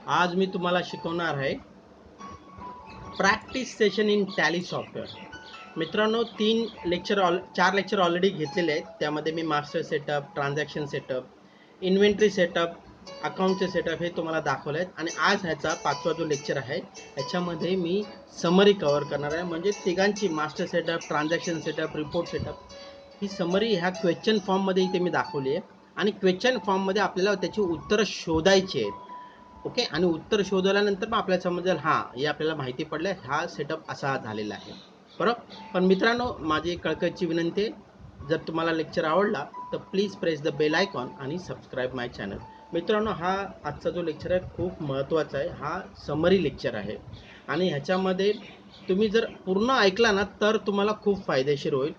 आज मी तुम्हाला शिकवणार आहे practice session in Tally software. मित्रांनो, 4 लेक्चर ऑलरेडी घेतलेले आहेत. त्यामध्ये मी master setup, transaction setup, inventory setup, अकाउंटचे सेटअप हे तुम्हाला दाखवले आहेत. आणि आज ह्याचा 5वा जो लेक्चर आहे ह्याच्यामध्ये मी समरी कव्हर करणार आहे. म्हणजे तिघांची master setup, transaction setup, report setup ही समरी ह्या क्वेश्चन फॉर्ममध्ये इथे मी दाखवली आहे. आणि क्वेश्चन फॉर्ममध्ये आपल्याला त्याची उत्तरं शोधायची आहेत. ओके, आणि उत्तर शोधल्यानंतर मग आपल्याला समजेल हां हे आपल्याला माहिती पडलं हा सेटअप असा झालेला आहे. बरोबर. पण मित्रांनो, माझी एक कळकळीची विनंती आहे, जर तुम्हाला लेक्चर आवडला तर please press the bell icon आणि सबस्क्राईब माय चॅनल. मित्रांनो, हा आजचा जो लेक्चर आहे खूप महत्त्वाचा आहे. हा समरी लेक्चर आहे आणि ह्याच्यामध्ये तुम्ही जर पूर्ण ऐकला ना तर तुम्हाला खूप फायदेशीर होईल.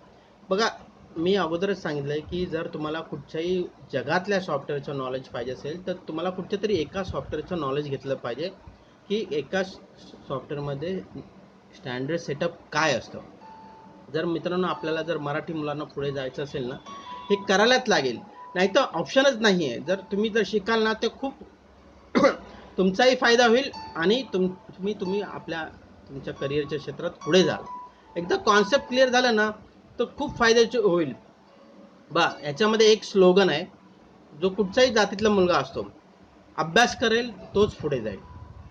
बघा, मी अगोदरच सांगितलं आहे की जर तुम्हाला कुठच्याही जगातल्या सॉफ्टवेअरचं नॉलेज पाहिजे असेल तर तुम्हाला कुठच्या तरी एका सॉफ्टवेअरचं नॉलेज घेतलं पाहिजे की एका सॉफ्टवेअरमध्ये स्टँडर्ड सेटअप काय असतं. जर मित्रांनो आपल्याला जर मराठी मुलांना पुढे जायचं असेल ना हे करायलाच लागेल, नाही तर ऑप्शनच नाही आहे. जर तुम्ही शिकाल ना ते खूप तुमचाही फायदा होईल आणि तुम्ही तुमच्या करिअरच्या क्षेत्रात पुढे जाल. एकदा कॉन्सेप्ट क्लिअर झालं ना तर खूप फायद्याचे होईल. याच्यामध्ये एक स्लोगन आहे, जो कुठच्याही जातीतला मुलगा असतो, अभ्यास करेल तोच पुढे जाईल.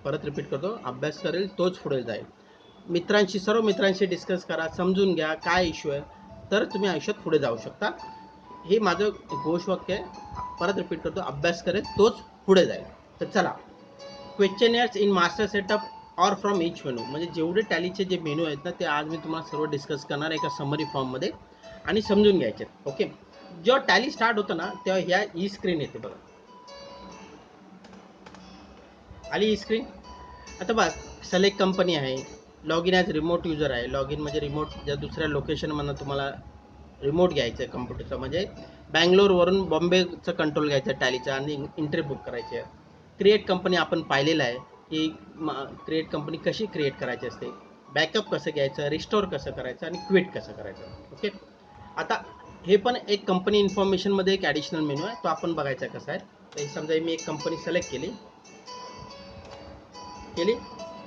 परत रिपीट करतो, अभ्यास करेल तोच पुढे जाईल. सर्व मित्रांशी डिस्कस करा, समजून घ्या काय इश्यू आहे, तर तुम्ही आयुष्यात पुढे जाऊ शकता. हे माझं घोषवाक्य आहे. परत रिपीट करतो, अभ्यास करेल तोच पुढे जाईल. तर चला, questioners in master setup or from each menu, म्हणजे जेवढे टॅलीचे जे मेनू आहेत ना ते आज मी तुम्हाला सर्व डिस्कस करणार एका समरी फॉर्ममध्ये आणि समजून घ्यायचे. ओके, जेव्हा टॅली स्टार्ट होतं ना तेव्हा ह्या ई स्क्रीन येते. बघा, आली ई स्क्रीन. आता बघ, सिलेक्ट कंपनी आहे, log in as remote user आहे. लॉग इन म्हणजे रिमोट, ज्या दुसऱ्या लोकेशनमधून तुम्हाला रिमोट घ्यायचं आहे कम्प्युटरचा, म्हणजे बँगलोरवरून बॉम्बेचं कंट्रोल घ्यायचं आहे टॅलीचा आणि एंट्री बुक करायची आहे. क्रिएट कंपनी आपण पाहिलेलं आहे की क्रिएट कंपनी कशी क्रिएट करायची असते, बॅकअप कसं घ्यायचं, रिस्टोर कसं करायचं आणि क्विट कसं करायचं. ओके, आता हे पण एक कंपनी इन्फॉर्मेशनमध्ये एक ॲडिशनल मेनू आहे, तो आपण बघायचा कसा आहे. तर समजा मी एक कंपनी सिलेक्ट केली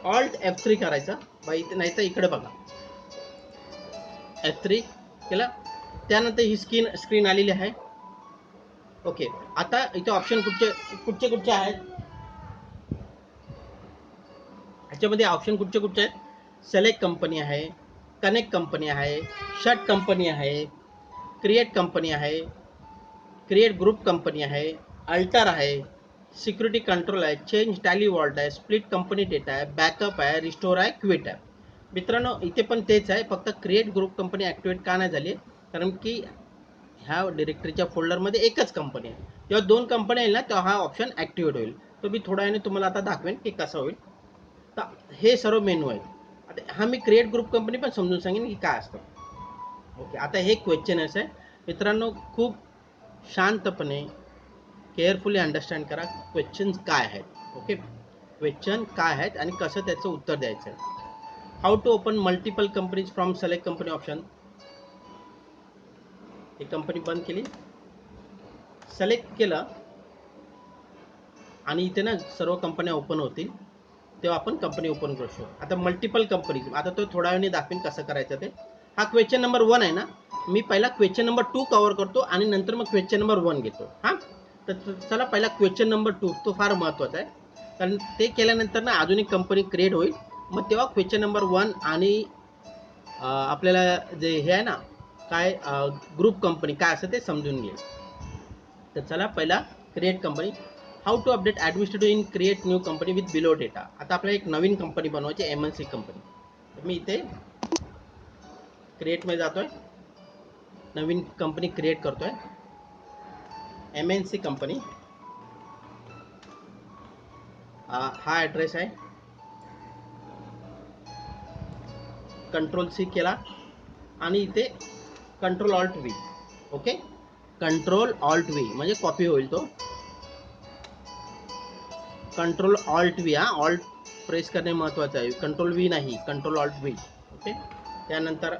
ऑल्ट F3 करायचा बाई, नाही तर इकडे बघा F3 केलं. त्यानंतर ही स्क्रीन आलेली आहे. ओके, आता इथे ऑप्शन कुठचे आहेत, ह्याच्यामध्ये ऑप्शन कुठचे आहेत. सिलेक्ट कंपनी आहे, कनेक्ट कंपनी आहे, शट कंपनी आहे, क्रिएट कंपनी आहे, क्रिएट ग्रुप कंपनी आहे, अल्टर आहे, सिक्युरिटी कंट्रोल आहे, चेंज टॅली वॉल्ट आहे, स्प्लिट कंपनी डेटा आहे, बॅकअप आहे, रिस्टोर आहे, क्विट आहे. मित्रांनो, इथे पण तेच आहे, फक्त क्रिएट ग्रुप कंपनी ॲक्टिवेट का नाही झाली, कारण की ह्या डिरेक्टरीच्या फोल्डरमध्ये एकच कंपनी आहे. जेव्हा 2 कंपन्या येईल ना तेव्हा हा ऑप्शन ॲक्टिवेट होईल. तो मी थोड्या वेळाने तुम्हाला आता दाखवेन की कसं होईल. तर हे सर्व मेनू आहेत. आता हा मी क्रिएट ग्रुप कंपनी पण समजून सांगेन की काय असतं. ओके, आता हे क्वेश्चनर्स आहे. मित्रांनो, खूप शांतपणे केअरफुली अंडरस्टँड करा क्वेश्चन्स काय आहेत. ओके, क्वेश्चन काय आहेत आणि कसं त्याचं उत्तर द्यायचं आहे. How to open multiple companies from select company option. ही कंपनी बंद केली, सिलेक्ट केलं आणि इथे ना सर्व कंपन्या ओपन होतील, तेव्हा आपण कंपनी ओपन करू शकतो. आता मल्टिपल कंपनीज, आता तो थोड्या वेळाने दाखवेन कसं करायचं ते. हा क्वेश्चन नंबर 1 आहे ना, मी पहिला क्वेश्चन नंबर 2 कव्हर करतो आणि नंतर मग क्वेश्चन नंबर 1 घेतो. हां, तर चला पहिला क्वेश्चन नंबर 2, तो फार महत्त्वाचा आहे, कारण ते केल्यानंतर ना अजून एक कंपनी क्रिएट होईल, मग तेव्हा क्वेश्चन नंबर 1 आणि आपल्याला जे हे आहे ना काय ग्रुप कंपनी काय असं ते समजून घेईल. तर चला पहिला create company. How to update administrative in create new company with below data. आता आपल्याला एक नवीन कंपनी बनवायची, MNC कंपनी. तर मी इथे क्रिएटमध्ये जातोय, नवीन कंपनी क्रिएट करतोय, MNC कंपनी. हा ॲड्रेस आहे, Ctrl+C केला आणि इथे Ctrl+Alt+V. ओके, Ctrl+Alt+V म्हणजे कॉपी होईल तो. Ctrl+Alt+V, हा ऑल्ट प्रेस करणे महत्त्वाचं आहे, Ctrl+V नाही, Ctrl+Alt+V. ओके, त्यानंतर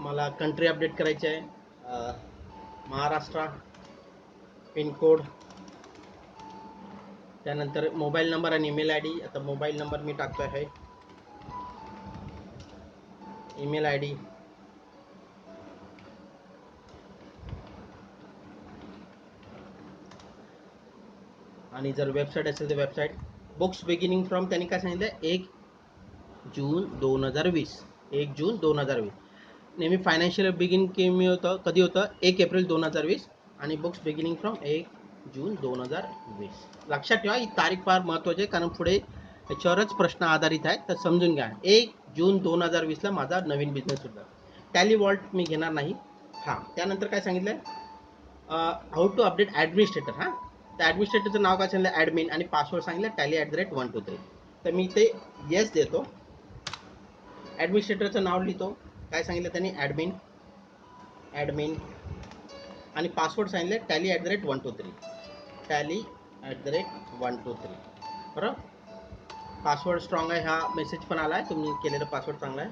मला कंट्री अपडेट करायची आहे, महाराष्ट्र, पिनकोड त्यानंतर मोबाईल नंबर आणि ईमेल आय डी. आता मोबाईल नंबर मी टाकतो आहे, ईमेल आय डी, आणि जर वेबसाईट असेल तर वेबसाईट. बुक्स बिगिनिंग फ्रॉम त्यांनी काय सांगितलं 1 जून 2020. 1 जून 2020. नेहमी फायनान्शियल बिगिनिंग केमी होतं, कधी होतं 1 एप्रिल 2020 आणि बुक्स बिगिनिंग फ्रॉम 1 जून 2020. लक्षात ठेवा, ही तारीख फार महत्त्वाची आहे कारण पुढे याच्यावरच प्रश्न आधारित आहे, तर समजून घ्या. 1 जून 2020ला माझा नवीन बिझनेस होता. टॅली वॉल्ट मी घेणार नाही. हां, त्यानंतर काय सांगितलं आहे, हाऊ टू अपडेट ॲडमिनिस्ट्रेटर. हां, त्या ॲडमिनिस्ट्रेटरचं नाव काय सांगितलं, ॲडमिन, आणि पासवर्ड सांगितलं tally@123. तर मी ते येस देतो. ॲडमिनिस्ट्रेटरचं नाव लिहितो, काय सांगितलं त्यांनी, ॲडमिन, आणि पासवर्ड सांगितलं tally@123. tally@123. बरोबर, पासवर्ड स्ट्रॉंग आहे. हा मेसेज पण आला आहे, तुम्ही केलेलं पासवर्ड चांगला आहे.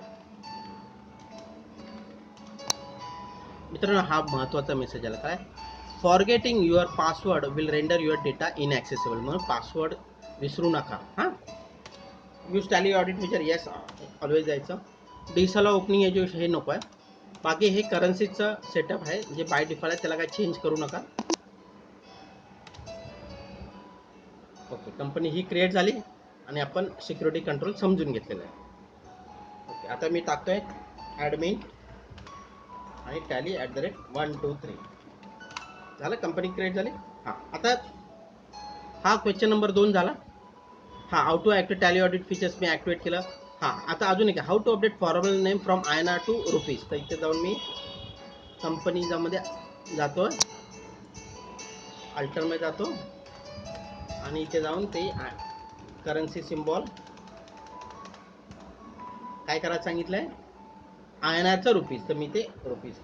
मित्रांनो, हा महत्त्वाचा मेसेज आला, काय, forgetting your password will render your data inaccessible. म्हणून पासवर्ड विसरू नका. हां, use Tally audit feature, yes always जायचं. डिसला ओपनिंग हे नको आहे. बाकी हे करन्सीचं सेटअप आहे जे बाय डिफॉल्ट आहे, त्याला काय चेंज करू नका. ओके, कंपनी ही क्रिएट झाली आणि आपण सिक्युरिटी कंट्रोल समजून घेतलेलं आहे. ओके, आता मी टाकतोय ॲडमिन आणि tally@123. झालं, कंपनी क्रिएट झाली. हां, आता हा क्वेश्चन नंबर 2 झाला. हां, how to active Tally audit features मी ॲक्टिवेट केलं. हां, आता अजून एक, how to update formal name from INR to rupees. तर इथे जाऊन मी कंपनीमध्ये जातो, अल्टरमध्ये जातो आणि इथे जाऊन ते करन्सी सिम्बॉल काय करायला सांगितलं आहे, INRचं रुपीज, तर मी ते रुपीज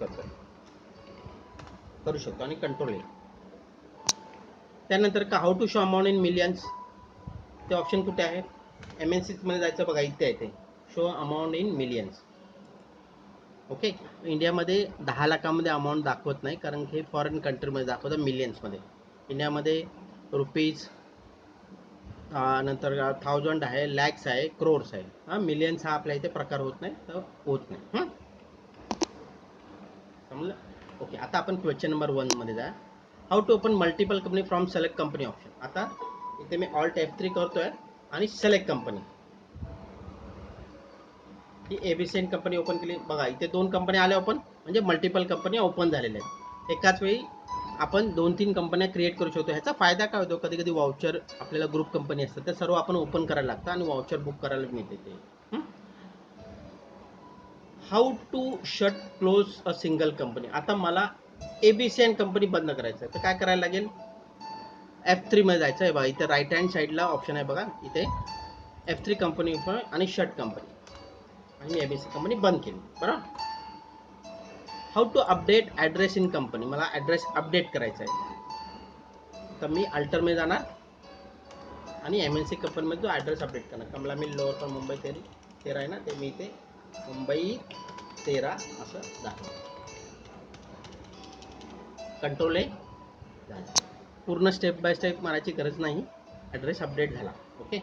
करू शकतो आणि कंट्रोल येईल. त्यानंतर का how to show amount in millions, ते ऑप्शन कुठे आहे, MNCमध्ये जायचं बघा, इथे आहे ते show amount in millions. Okay, इंडियामध्ये 10 लाखामध्ये अमाऊंट दाखवत नाही कारण हे फॉरेन कंट्रीमध्ये दाखवतं मिलियन्समध्ये. इंडियामध्ये रुपीज, नंतर 1000 आहे, लॅक्स आहे, क्रोर्स आहे. हां, मिलियन्स हा आपल्या इथे प्रकार होत नाही, तर होत नाही. समजलं. ओके, आता आपण क्वेश्चन नंबर 1मध्ये जा. How to open multiple company from select company option. आता इथे मी ऑल्ट F3 करतोय आणि सिलेक्ट कंपनी, ही एबीसीएन कंपनी ओपन केली. बघा, इथे 2 कंपन्या आल्या ओपन, म्हणजे मल्टिपल कंपन्या ओपन झालेल्या आहेत. एकाच वेळी आपण 2-3 कंपन्या क्रिएट करू शकतो. ह्याचा फायदा काय होतो, कधी कधी वाउचर आपल्याला ग्रुप कंपनी असतात, ते सर्व आपण ओपन करायला लागतं आणि वाउचर बुक करायला मिळते ते. How to shut close a single company. आता मला एबीसीएन कंपनी बंद करायचं आहे, तर काय करायला लागेल, F3 मध्ये जायचं आहे. बघा, इथे राईट हँड साईडला ऑप्शन आहे, बघा इथे F3 कंपनी आणि शट कंपनी, आणि मी एबीसी कंपनी बंद केली. बरोबर. How to update address in company. मला ॲड्रेस अपडेट करायचा आहे, तर मी अल्टरमध्ये जाणार आणि MNC कंपनीमध्ये जो ॲड्रेस अपडेट करणार. कमला मिल लोअर पण मुंबई 13 आहे ना, ते मी इथे मुंबई 13 असं दाखवतो. कंट्रोल ए झालं. पूर्ण स्टेप बाय स्टेप मारायची गरज नाही, ॲड्रेस अपडेट झाला. ओके,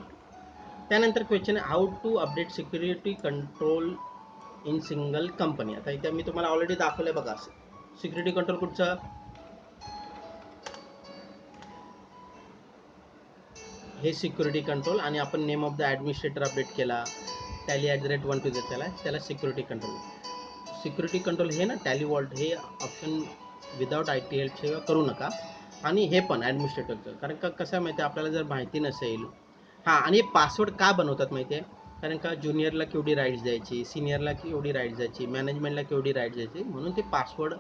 त्यानंतर क्वेश्चन आहे, how to update security control in single company. आता इथे मी तुम्हाला ऑलरेडी दाखवलं बघा, सिक्युरिटी कंट्रोल कुठचं, हे सिक्युरिटी कंट्रोल, आणि आपण name of the administrator update केला, tally@123 त्याला सिक्युरिटी कंट्रोल. सिक्युरिटी कंट्रोल हे ना टॅली वॉल्ट हे ऑप्शन विदाउट ITL शिवाय करू नका. आणि हे पण ॲडमिनिस्ट्रेटरचं, कारण का कसं आहे माहिती आहे, आपल्याला जर माहिती नसेल. हां, आणि पासवर्ड का बनवतात माहिती आहे, कारण का ज्युनियरला केवढी राईट्स द्यायची, सिनियरला केवढी राईट्स द्यायची, मॅनेजमेंटला केवढी राईट्स द्यायची, म्हणून ते पासवर्ड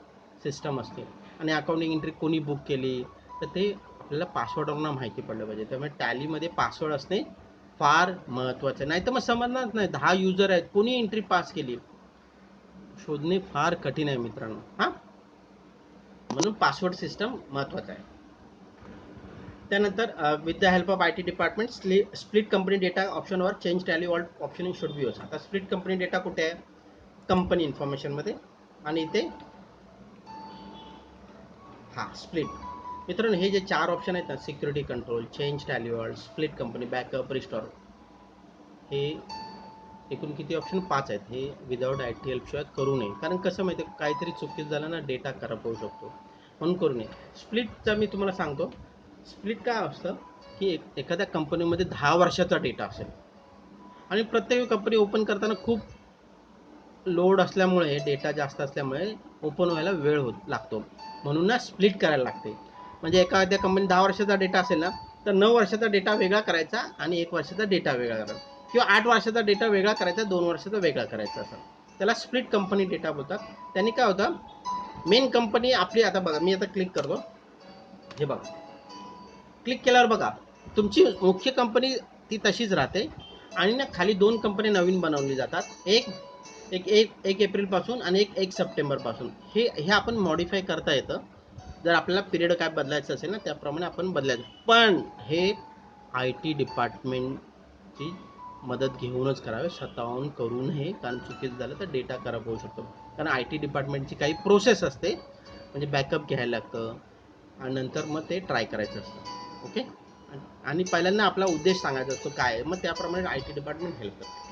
सिस्टम असते. आणि अकाउंटिंग एंट्री कोणी बुक केली तर ते आपल्याला पासवर्डवरून माहिती पडलं पाहिजे. त्यामुळे टॅलीमध्ये पासवर्ड असणे फार महत्त्वाचं, नाही तर मग समजणार नाही. 10 युजर आहेत, कोणी एंट्री पास केली, शोधणे फार कठीण आहे मित्रांनो. हां, म्हणून पासवर्ड सिस्टम महत्त्वाचा आहे. त्यानंतर with the help of IT department split company data ऑप्शनवर change Tally vault option should be use. आता स्प्लिट कंपनी डेटा कुठे आहे, कंपनी इन्फॉर्मेशनमध्ये, आणि इथे हां स्प्लिट. मित्रांनो हे जे 4 ऑप्शन आहेत ना, सिक्युरिटी कंट्रोल, चेंज टॅल्युअर, स्प्लिट कंपनी, बॅकअप, रिस्टोर, हे एकूण किती ऑप्शन 5 आहेत. हे विदाऊट ITL शिवाय करू नये. कारण कसं माहिती आहे, काहीतरी चुकीचं झालं ना, डेटा खराब होऊ शकतो, म्हणून करू नये. स्प्लिटचा मी तुम्हाला सांगतो. स्प्लिट काय असतं की एखाद्या कंपनीमध्ये 10 वर्षाचा डेटा असेल आणि प्रत्येक कंपनी ओपन करताना खूप लोड असल्यामुळे, डेटा जास्त असल्यामुळे ओपन व्हायला वेळ लागतो, म्हणून ना स्प्लिट करायला लागते. म्हणजे एखाद्या कंपनीत 10 वर्षाचा डेटा असेल ना, तर 9 वर्षाचा डेटा वेगळा करायचा आणि 1 वर्षाचा डेटा वेगळा करायचा, किंवा 8 वर्षाचा डेटा वेगळा करायचा, 2 वर्षाचा वेगळा करायचा, असं त्याला स्प्लिट कंपनी डेटा बोलतात. त्यांनी काय होतं, मेन कंपनी आपली, आता बघा मी आता क्लिक करतो, हे बघा क्लिक केल्यावर बघा तुमची मुख्य कंपनी ती तशीच राहते आणि ना खाली 2 कंपनी नवीन बनवली जातात. एक एप्रिलपासून आणि एक सप्टेंबरपासून. हे आपण मॉडिफाय करता येतं. जर आपल्याला पिरियड काय बदलायचं असेल ना, त्याप्रमाणे आपण बदलायचं. पण हे IT डिपार्टमेंटची मदत घेऊनच करावे, स्वतःहून करू नये. कारण चुकीचं झालं तर डेटा खराब होऊ शकतो. कारण IT डिपार्टमेंटची काही प्रोसेस असते, म्हणजे बॅकअप घ्यायला लागतं आणि नंतर मग ते ट्राय करायचं असतं. ओके. आणि पहिल्यांदा आपला उद्देश सांगायचा असतो काय आहे, मग त्याप्रमाणे IT डिपार्टमेंट हेल्प करते.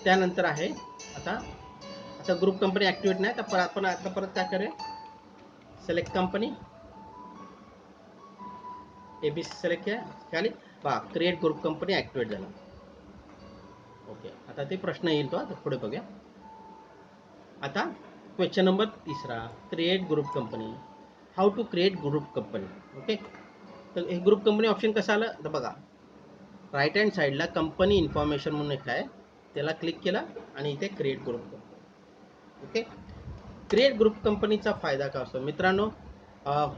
त्यानंतर आहे आता ग्रुप कंपनी ॲक्टिवेट नाही, तर आपण आता परत काय करूया, सिलेक्ट कंपनी, ABC सिलेक्ट केला, खाली पहा क्रिएट ग्रुप कंपनी ॲक्टिवेट झाला. ओके. आता ते प्रश्न येईल तो, आता पुढे बघूया. आता question number 3, create group company, how to create group company. Okay. तर हे ग्रुप कंपनी ऑप्शन कसं आलं तर बघा, राईट हँड साईडला कंपनी इन्फॉर्मेशन म्हणून एक आहे, त्याला क्लिक केला आणि इथे create group company. Okay. Create group कंपनीचा फायदा काय असतो मित्रांनो,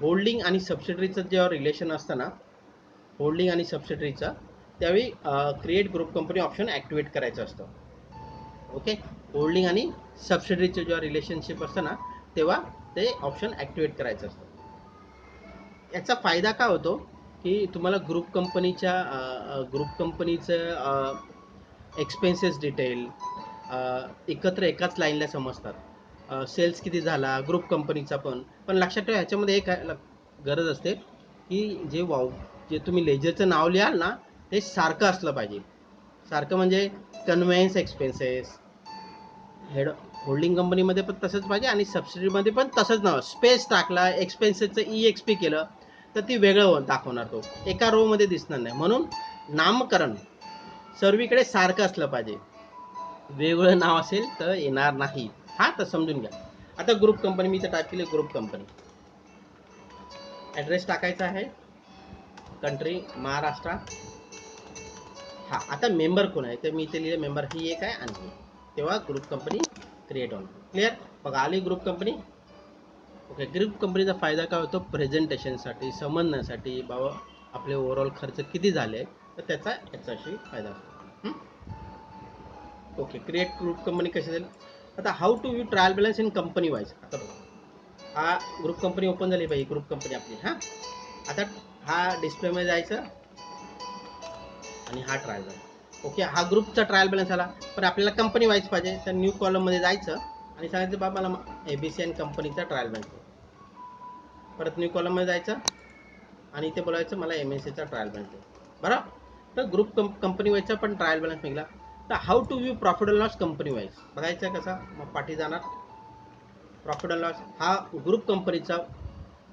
होल्डिंग आणि सबसिडरीचं जेव्हा रिलेशन असतं ना, होल्डिंग आणि सबसिडरीचं, त्यावेळी create group company option activate करायचं असतं. ओके. होल्डिंग आणि सबसिडरीचं जेव्हा रिलेशनशिप असतं ना, तेव्हा ते ऑप्शन ॲक्टिवेट करायचं असतं. याचा फायदा काय होतो की तुम्हाला ग्रुप कंपनीचं एक्सपेन्सेस डिटेल एकत्र एकाच लाईनला समजतात. सेल्स किती झाला ग्रुप कंपनीचा, पण लक्षात ठेवा ह्याच्यामध्ये एक गरज असते की जे तुम्ही लेजरचं नाव लिहाल ना, ते सारखं असलं पाहिजे. सारखं म्हणजे कन्व्हेन्स एक्सपेन्सेस, होल्डिंग कंपनीमध्ये पण तसंच पाहिजे आणि सबसिडीमध्ये पण तसंच नाव. स्पेस टाकला, एक्सपेन्सेसचं EXP केलं तर ती वेगळं दाखवणार, तो एका रोमध्ये दिसणार नाही. म्हणून नामकरण सर्वीकडे सारखं असलं पाहिजे, वेगळं नाव असेल तर येणार नाही. हा तर समजून घ्या. आता ग्रुप कंपनी मी इथे टाईप केली, ग्रुप कंपनी, ॲड्रेस टाकायचा आहे, कंट्री महाराष्ट्र. हा आता मेंबर कोण आहे तर मी इथे लिहिले मेंबर ही एक आहे आणि ही, तेव्हा ग्रुप कंपनी क्रिएट होणार. क्लिअर. बघा आली ग्रुप कंपनी. ओके. ग्रुप कंपनीचा फायदा काय होतो, प्रेझेंटेशनसाठी, समजण्यासाठी, बाबा आपले ओव्हरऑल खर्च किती झाले, तर याच्याशी फायदा असतो. ओके. क्रिएट ग्रुप कंपनी कशी जाईल. आता how to view trial balance in company wise. आता बघा हा ग्रुप कंपनी ओपन झाली पाहिजे, ग्रुप कंपनी आपली. हां आता हा डिस्प्लेमध्ये जायचं आणि हा ट्रायल बॅलन्स. ओके. हा ग्रुपचा ट्रायल बॅलन्स आला, पण आपल्याला कंपनी वाईज पाहिजे, तर न्यू कॉलममध्ये जायचं आणि सांगायचं बाबा मला ABC आणि कंपनीचा ट्रायल बॅलन्स. परत न्यू कॉलममध्ये जायचं आणि इथे बोलायचं मला MNCचा ट्रायल बॅलन्स. बरोबर. तर ग्रुप कंपनी वाईजचा पण ट्रायल बॅलन्स निघाला. तर how to view profit and loss company wise बघायचं कसा, मग पाठी जाणार. प्रॉफिट अँड लॉस हा ग्रुप कंपनीचा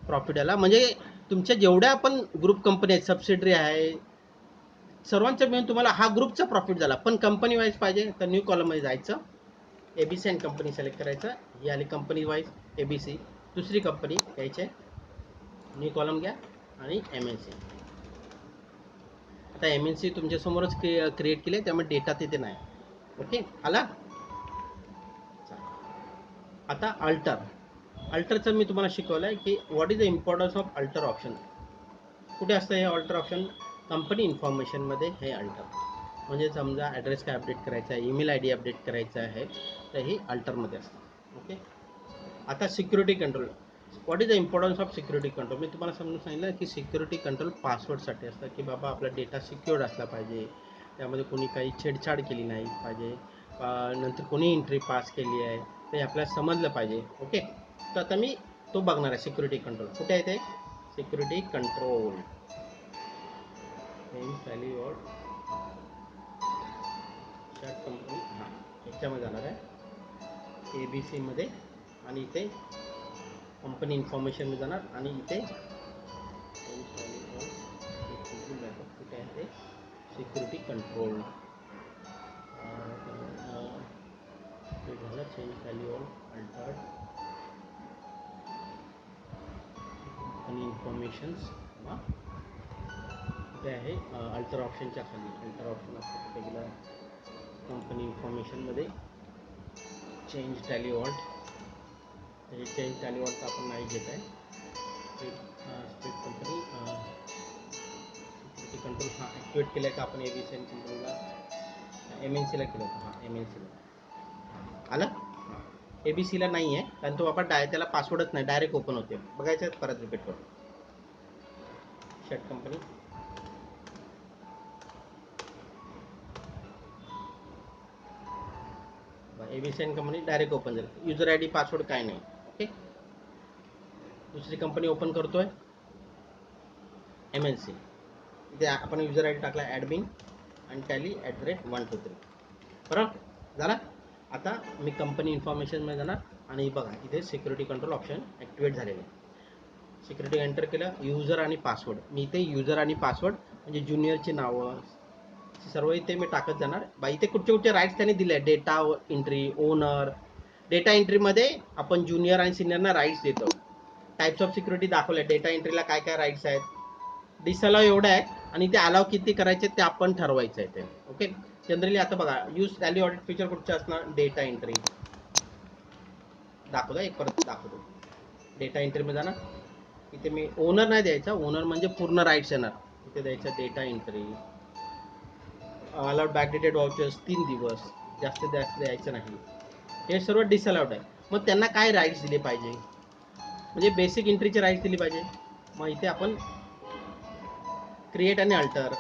प्रॉफिट आला, म्हणजे तुमच्या जेवढ्या पण ग्रुप कंपनी आहेत, सबसिडरी आहे, सर्वांचा मिळून तुम्हाला हा ग्रुपचा प्रॉफिट झाला. पण कंपनी वाईज पाहिजे तर न्यू कॉलममध्ये जायचं, ABC आणि कंपनी सिलेक्ट करायचं. ही आली कंपनी वाईज ABC. दुसरी कंपनी घ्यायची, न्यू कॉलम घ्या आणि MNC. आता MNC तुमच्यासमोरच क्रिएट केली, त्यामुळे डेटा तिथे नाही. ओके. आला. आता अल्टरचं मी तुम्हाला शिकवलं आहे की what is the importance of alter option. कुठे असतं हे अल्टर ऑप्शन, कंपनी इन्फॉर्मेशनमध्ये हे अल्टर. म्हणजे समजा ॲड्रेस काय अपडेट करायचा आहे, ईमेल ID अपडेट करायचा आहे, तर हे अल्टरमध्ये असतं. ओके. आता security control, what is the importance of security control. मी तुम्हाला समजून सांगितलं की सिक्युरिटी कंट्रोल पासवर्डसाठी असतं, की बाबा आपला डेटा सिक्युअर्ड असला पाहिजे, त्यामध्ये कोणी काही छेडछाड केली नाही पाहिजे, नंतर कोणी एंट्री पास केली आहे ते आपल्याला समजलं पाहिजे. ओके. तर आता मी तो बघणार आहे. सिक्युरिटी कंट्रोल कुठे आहे ते? Security control value all shirt company, हां याच्यामध्ये जाणार आहे ABC मध्ये, आणि इथे कंपनी इन्फॉर्मेशनमध्ये जाणार, आणि इथे कुठे आहे ते? सिक्युरिटी कंट्रोल झालं. Change value all Altered company informations, कुठे आहे? अल्टर ऑप्शनच्या खाली. अल्टर ऑप्शन असतं कुठे गेला? कंपनी इन्फॉर्मेशनमध्ये चेंज टॅली ऑल्ट. हे चेंज टॅली ऑल्ट आपण नाही घेत आहे. स्टेट कंपनी सिक्युरिटी कंट्रोल हां ॲक्टिवेट केलं आहे का आपण? ABC कंपनीला MNCला केलं होतं. हां MNCला आलं. हां ABCला नाही आहे कारण तो आपण त्याला पासवर्डच नाही, डायरेक्ट ओपन होते. बघायचं परत रिपीट करू. Shirt company ABC company direct open झालं. युजर ID पासवर्ड काय नाही. ओके. दुसरी कंपनी ओपन करतोय MNC. इथे आपण युजर ID टाकला ॲडमिन आणि टॅली @123. बरोबर झाला. आता मी कंपनी इन्फॉर्मेशनमध्ये जाणार आणि बघा इथे सिक्युरिटी कंट्रोल ऑप्शन ॲक्टिवेट झालेलं आहे. सिक्युरिटी एंटर केलं, युजर आणि पासवर्ड. मी इथे युजर आणि पासवर्ड म्हणजे ज्युनियरची नावं सर्व इथे मी टाकत जाणार. इथे कुठचे राईट्स त्यांनी दिले आहे? Data entry, owner. डेटा एंट्रीमध्ये आपण ज्युनियर आणि सिनियरना राईट्स देतो. टाईप्स ऑफ सिक्युरिटी दाखवले. डेटा एंट्रीला काय काय राईट्स आहेत, डिसअलाव एवढं आहे, आणि ते अलाव किती करायचे ते आपण ठरवायचं आहे ते. ओके. जनरली आता बघा यूज व्हॅल्यू ऑडिट फीचर कुठचे असणार? डेटा एंट्री दाखवतो. एक परत दाखवतो. डेटा एंट्रीमध्ये जाणार. इथे मी ओनर नाही द्यायचा, ओनर म्हणजे पूर्ण राईट्स येणार. इथे द्यायचं डेटा एंट्री. अलाउड बॅकडेटेड वाउचर्स 3 दिवस, जास्त द्यायचं नाही. हे सर्व डिसअलाउड आहे. मग त्यांना काय राईट्स दिले पाहिजे? म्हणजे बेसिक एंट्रीचे राईट्स दिली पाहिजे. मग इथे आपण क्रिएट आणि अल्टर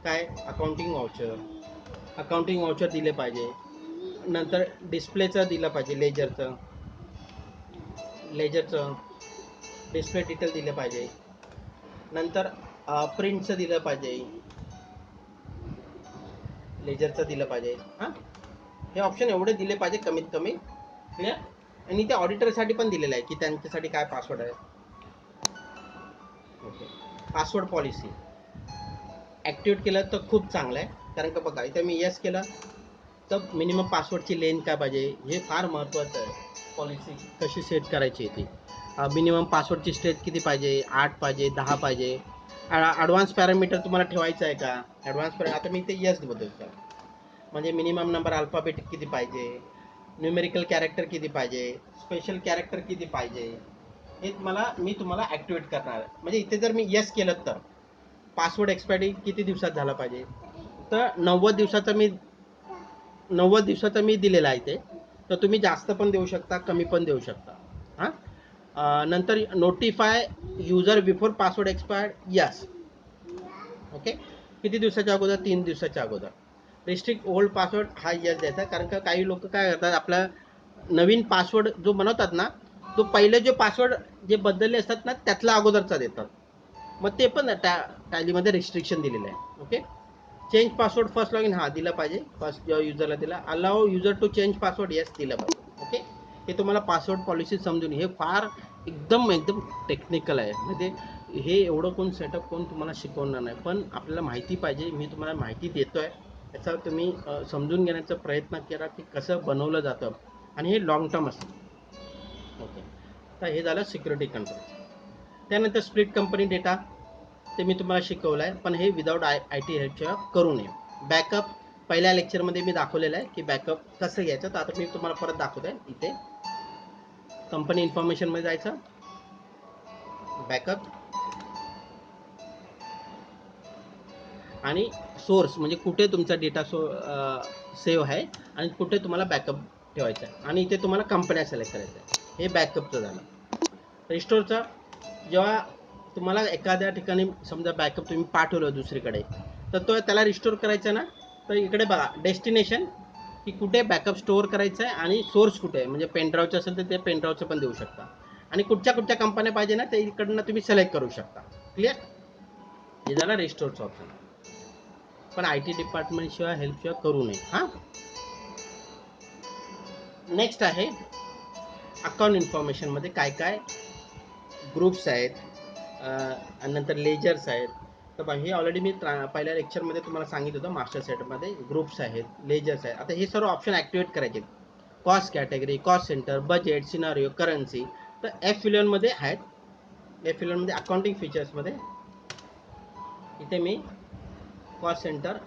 काय अकाउंटिंग वाउचर दिले पाहिजे. नंतर डिस्प्लेचं दिलं पाहिजे, लेजरचं डिस्प्ले डिटेल दिलं पाहिजे. नंतर प्रिंटचं दिलं पाहिजे, लेजरचं दिलं पाहिजे. हां हे ऑप्शन एवढे दिले पाहिजे कमीत कमी. क्लिअर. आणि ते ऑडिटरसाठी पण दिलेलं आहे की त्यांच्यासाठी काय पासवर्ड आहे. ओके. पासवर्ड पॉलिसी ॲक्टिवेट केलं तर खूप चांगलं आहे. कारण का बघा इथे मी येस केलं तर मिनिमम पासवर्डची लेंथ काय पाहिजे हे फार महत्त्वाचं आहे. पॉलिसी कशी सेट करायची ती. मिनिमम पासवर्डची स्ट्रेंथ किती पाहिजे? 8 पाहिजे, 10 पाहिजे. ॲडव्हान्स पॅरामीटर तुम्हाला ठेवायचं आहे का? आता मी इथे येस बदलतो. म्हणजे मिनिमम नंबर अल्फाबेट किती पाहिजे, न्यूमेरिकल कॅरेक्टर किती पाहिजे, स्पेशल कॅरेक्टर किती पाहिजे, हे मी तुम्हाला ॲक्टिवेट करणार आहे. म्हणजे इथे जर मी येस केलं तर पासवर्ड एक्सपायरी किती दिवसात झाला पाहिजे? तर 90 दिवसाचा मी दिलेला आहे ते. तर तुम्ही जास्त पण देऊ शकता, कमी पण देऊ शकता. हां नंतर notify user before password expired, yes. Okay. किती दिवसाच्या अगोदर? 3 दिवसाच्या अगोदर. रिस्ट्रिक्ट ओल्ड पासवर्ड हा यस द्यायचा. कारण का काही लोक काय करतात, आपला नवीन पासवर्ड जो बनवतात ना तो पहिले जे पासवर्ड जे बदलले असतात ना त्यातला अगोदरचा देतात. मग ते पण टॅलीमध्ये रिस्ट्रिक्शन दिलेलं आहे. Okay. Change password first log in हा दिला पाहिजे. फर्स्ट युजरला दिला. Allow user to change password yes दिलं पाहिजे. ओके. हे तुम्हाला पासवर्ड पॉलिसी समजून, हे फार एकदम टेक्निकल आहे. म्हणजे हे एवढं सेटअप कोण तुम्हाला शिकवणार नाही, पण आपल्याला माहिती पाहिजे. मी तुम्हाला माहिती देतो आहे, याचा तुम्ही समजून घेण्याचा प्रयत्न करा की कसं बनवलं जातं, आणि हे लॉंग टर्म असतं. ओके. तर हे झालं सिक्युरिटी कंट्रोल. त्यानंतर स्प्लिट कंपनी डेटा ते मी तुम्हाला शिकवलं आहे, पण हे विदाऊट IT हेल्पच्या करू नये. बॅकअप पहिल्या लेक्चरमध्ये मी दाखवलेलं आहे की बॅकअप कसं घ्यायचं. तर आता मी तुम्हाला परत दाखवतो आहे. इथे कंपनी इन्फॉर्मेशनमध्ये जायचं, बॅकअप आणि सोर्स म्हणजे कुठे तुमचा डेटा सेव्ह आहे आणि कुठे तुम्हाला बॅकअप ठेवायचा आहे, आणि इथे तुम्हाला कंपन्या सिलेक्ट करायचं आहे. हे बॅकअपचं झालं. रिस्टोरचं जेव्हा तुम्हाला एखाद्या ठिकाणी समजा बॅकअप तुम्ही पाठवलं दुसरीकडे, तर त्याला रिस्टोर करायचं ना, तर इकडे बघा डेस्टिनेशन की कुठे बॅकअप स्टोअर करायचं आहे आणि सोर्स कुठे आहे. म्हणजे पेनड्राईव्हचं असेल तर ते पेनड्राईव्हचं पण देऊ शकता. आणि कुठच्या कुठच्या कंपन्या पाहिजे ना ते इकडनं तुम्ही सिलेक्ट करू शकता. क्लिअर. हे झालं रिस्टोरचं ऑप्शन. पण आय टी डिपार्टमेंट शिवाय हेल्प शिवाय करू नये. हां, नेक्स्ट आहे अकाउंट इन्फॉर्मेशनमध्ये काय काय ग्रुप्स आहेत आणि नंतर लेजर्स आहेत. तर हे ऑलरेडी मी पहिल्या लेक्चरमध्ये तुम्हाला सांगितलं होतं. मास्टर सेटमध्ये ग्रुप्स आहेत, लेजर्स आहेत. आता हे सर्व ऑप्शन ॲक्टिवेट करायचे. Cost category, cost centre, budget, scenario, currency. तर F11मध्ये आहेत. F11मध्ये अकाउंटिंग फीचर्समध्ये इथे मी कॉस्ट सेंटर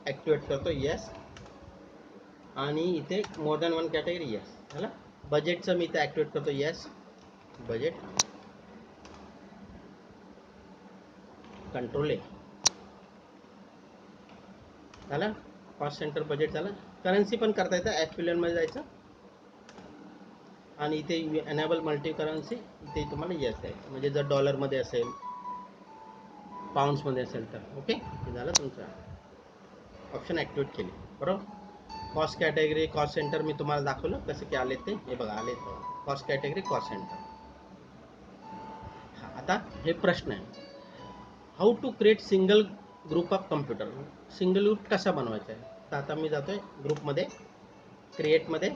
ॲक्टिवेट करतो, येस. आणि इथे more than one category, yes. झालं. बजेटचं मी इथे ॲक्टिवेट करतो, येस. बजेट कंट्रोल आहे. झालं. कॉस्ट सेंटर, बजेट झालं. करन्सी पण करता येतं. F11मध्ये जायचं आणि इथे एनेबल मल्टी करन्सी, इथे तुम्हाला येस द्यायचं. म्हणजे जर डॉलरमध्ये असेल, पाऊंड्समध्ये असेल तर. ओके, हे झालं तुमचं ऑप्शन ॲक्टिवेट केले. बरोबर. कॉस्ट कॅटेगरी, कॉस्ट सेंटर मी तुम्हाला दाखवलं कसं की आले ते. हे बघा आले. Cost category, cost centre. आता हे प्रश्न आहे, how to create single group of computer. Single group कसा बनवायचा आहे. तर आता मी जातोय ग्रुपमध्ये, क्रिएटमध्ये.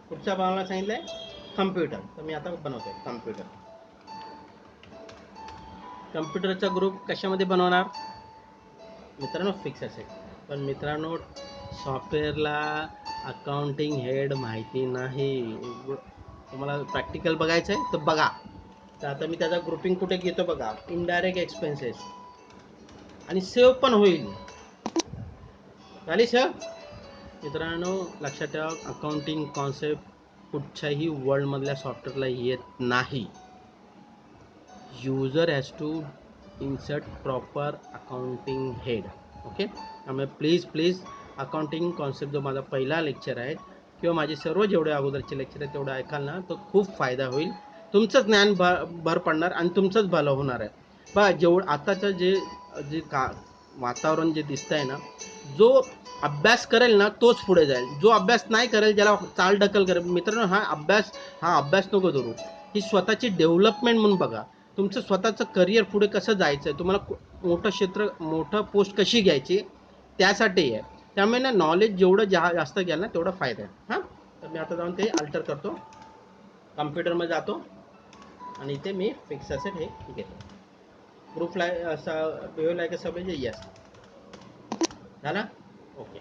कुठचा बनवायला सांगितलं आहे, कम्प्युटर. तर मी आता बनवतोय कम्प्युटर. कम्प्युटरचा ग्रुप कशामध्ये बनवणार मित्रांनो, फिक्स असेल. पण मित्रांनो सॉफ्टवेअरला अकाउंटिंग हेड माहिती नाही. तुम्हाला प्रॅक्टिकल बघायचं आहे तर बघा. तर आता मी त्याचा ग्रुपिंग कुठे घेतो बघा, इनडायरेक्ट एक्सपेन्सेस. आणि सेव्ह पण होईल. झाली सेव्ह. मित्रांनो लक्षात ठेवा, अकाउंटिंग कॉन्सेप्ट कुठच्याही वर्ल्डमधल्या सॉफ्टवेअरला येत नाही. User has to insert proper accounting head. Okay. त्यामुळे प्लीज अकाउंटिंग कॉन्सेप्ट जो माझा पहिला लेक्चर आहे किंवा माझे सर्व जेवढे अगोदरचे लेक्चर आहेत तेवढं ऐकाल ना तर खूप फायदा होईल. तुमचं ज्ञान भर पडणार आणि तुमचंच भलं होणार आहे. बघा जेवढं आताचं जे जे वातावरण जे दिसतं आहे ना, जो अभ्यास करेल ना तोच पुढे जाईल. जो अभ्यास नाही करेल, ज्याला चालढकल करेल. मित्रांनो हा अभ्यास नको करू. ही स्वतःची डेव्हलपमेंट म्हणून बघा. तुमचं स्वतःचं करिअर पुढे कसं जायचं आहे, तुम्हाला मोठं क्षेत्र, मोठं पोस्ट कशी घ्यायची त्यासाठी आहे. त्यामुळे ना नॉलेज जेवढं जास्त घ्याल ना तेवढा फायदा आहे. हां, तर मी आता जाऊन ते अल्टर करतो, कम्प्युटरमध्ये जातो आणि इथे मी फिक्स असेट हे घेतो. Group behave like a subject, yes. झाला. ओके.